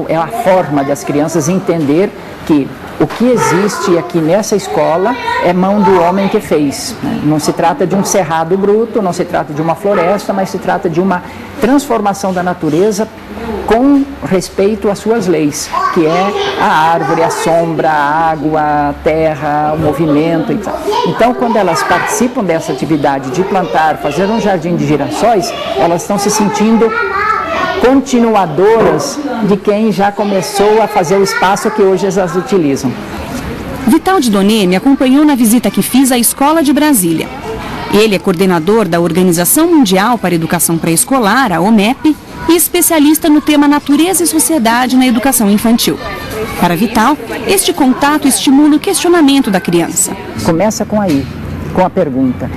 É a forma das crianças entender que o que existe aqui nessa escola é mão do homem que fez. Não se trata de um cerrado bruto, não se trata de uma floresta, mas se trata de uma transformação da natureza com respeito às suas leis, que é a árvore, a sombra, a água, a terra, o movimento e tal. Então, quando elas participam dessa atividade de plantar, fazer um jardim de girassóis, elas estão se sentindo continuadoras de quem já começou a fazer o espaço que hoje elas utilizam. Vital de Donê me acompanhou na visita que fiz à Escola de Brasília. Ele é coordenador da Organização Mundial para a Educação Pré-Escolar, a OMEP, e especialista no tema Natureza e Sociedade na Educação Infantil. Para Vital, este contato estimula o questionamento da criança. Começa com a pergunta.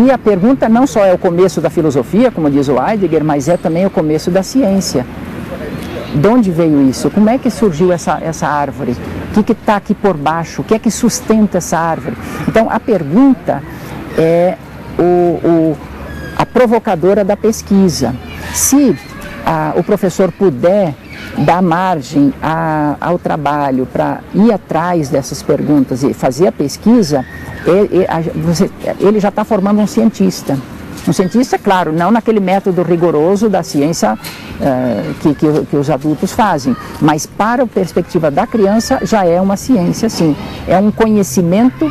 E a pergunta não só é o começo da filosofia, como diz o Heidegger, mas é também o começo da ciência. De onde veio isso? Como é que surgiu essa árvore? O que está aqui por baixo? O que é que sustenta essa árvore? Então, a pergunta é a provocadora da pesquisa. Se o professor puder dar margem ao trabalho para ir atrás dessas perguntas e fazer a pesquisa, ele já está formando um cientista. Um cientista, claro, não naquele método rigoroso da ciência que os adultos fazem, mas para a perspectiva da criança já é uma ciência, sim. É um conhecimento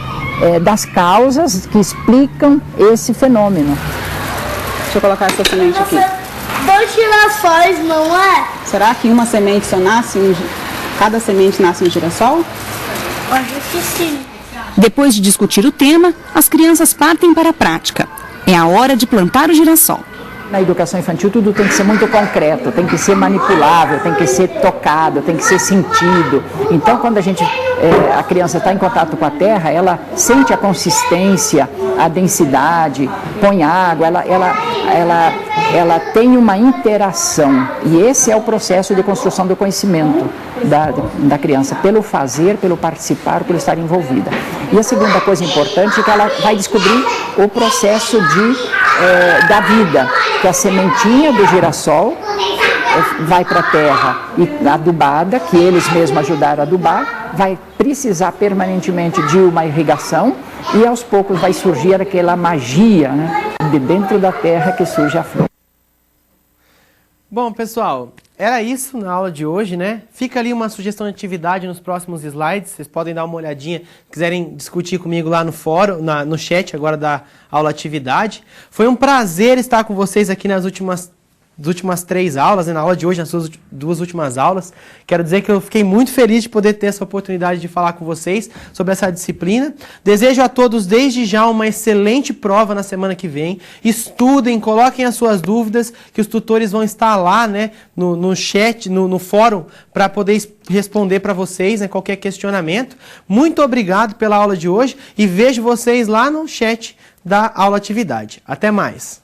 das causas que explicam esse fenômeno. Deixa eu colocar essa semente aqui. 2 girassóis, não é? Será que uma semente só nasce, cada semente nasce no girassol? Acho que sim. Depois de discutir o tema, as crianças partem para a prática. É a hora de plantar o girassol. Na educação infantil tudo tem que ser muito concreto, tem que ser manipulável, tem que ser tocado, tem que ser sentido. Então quando a criança está em contato com a terra, ela sente a consistência, a densidade, põe água, ela tem uma interação. E esse é o processo de construção do conhecimento da criança, pelo fazer, pelo participar, pelo estar envolvida. E a segunda coisa importante é que ela vai descobrir o processo da vida, que a sementinha do girassol vai para a terra e adubada, que eles mesmos ajudaram a adubar, vai precisar permanentemente de uma irrigação e aos poucos vai surgir aquela magia, né, de dentro da terra que surge a flor. Bom, pessoal, era isso na aula de hoje, né? Fica ali uma sugestão de atividade nos próximos slides. Vocês podem dar uma olhadinha, se quiserem discutir comigo lá no fórum, no chat agora da aula atividade. Foi um prazer estar com vocês aqui nas últimas 3 aulas, né? Na aula de hoje, nas suas 2 últimas aulas. Quero dizer que eu fiquei muito feliz de poder ter essa oportunidade de falar com vocês sobre essa disciplina. Desejo a todos, desde já, uma excelente prova na semana que vem. Estudem, coloquem as suas dúvidas, que os tutores vão estar lá, né, no chat, no fórum, para poder responder para vocês, né, qualquer questionamento. Muito obrigado pela aula de hoje e vejo vocês lá no chat da aula atividade. Até mais!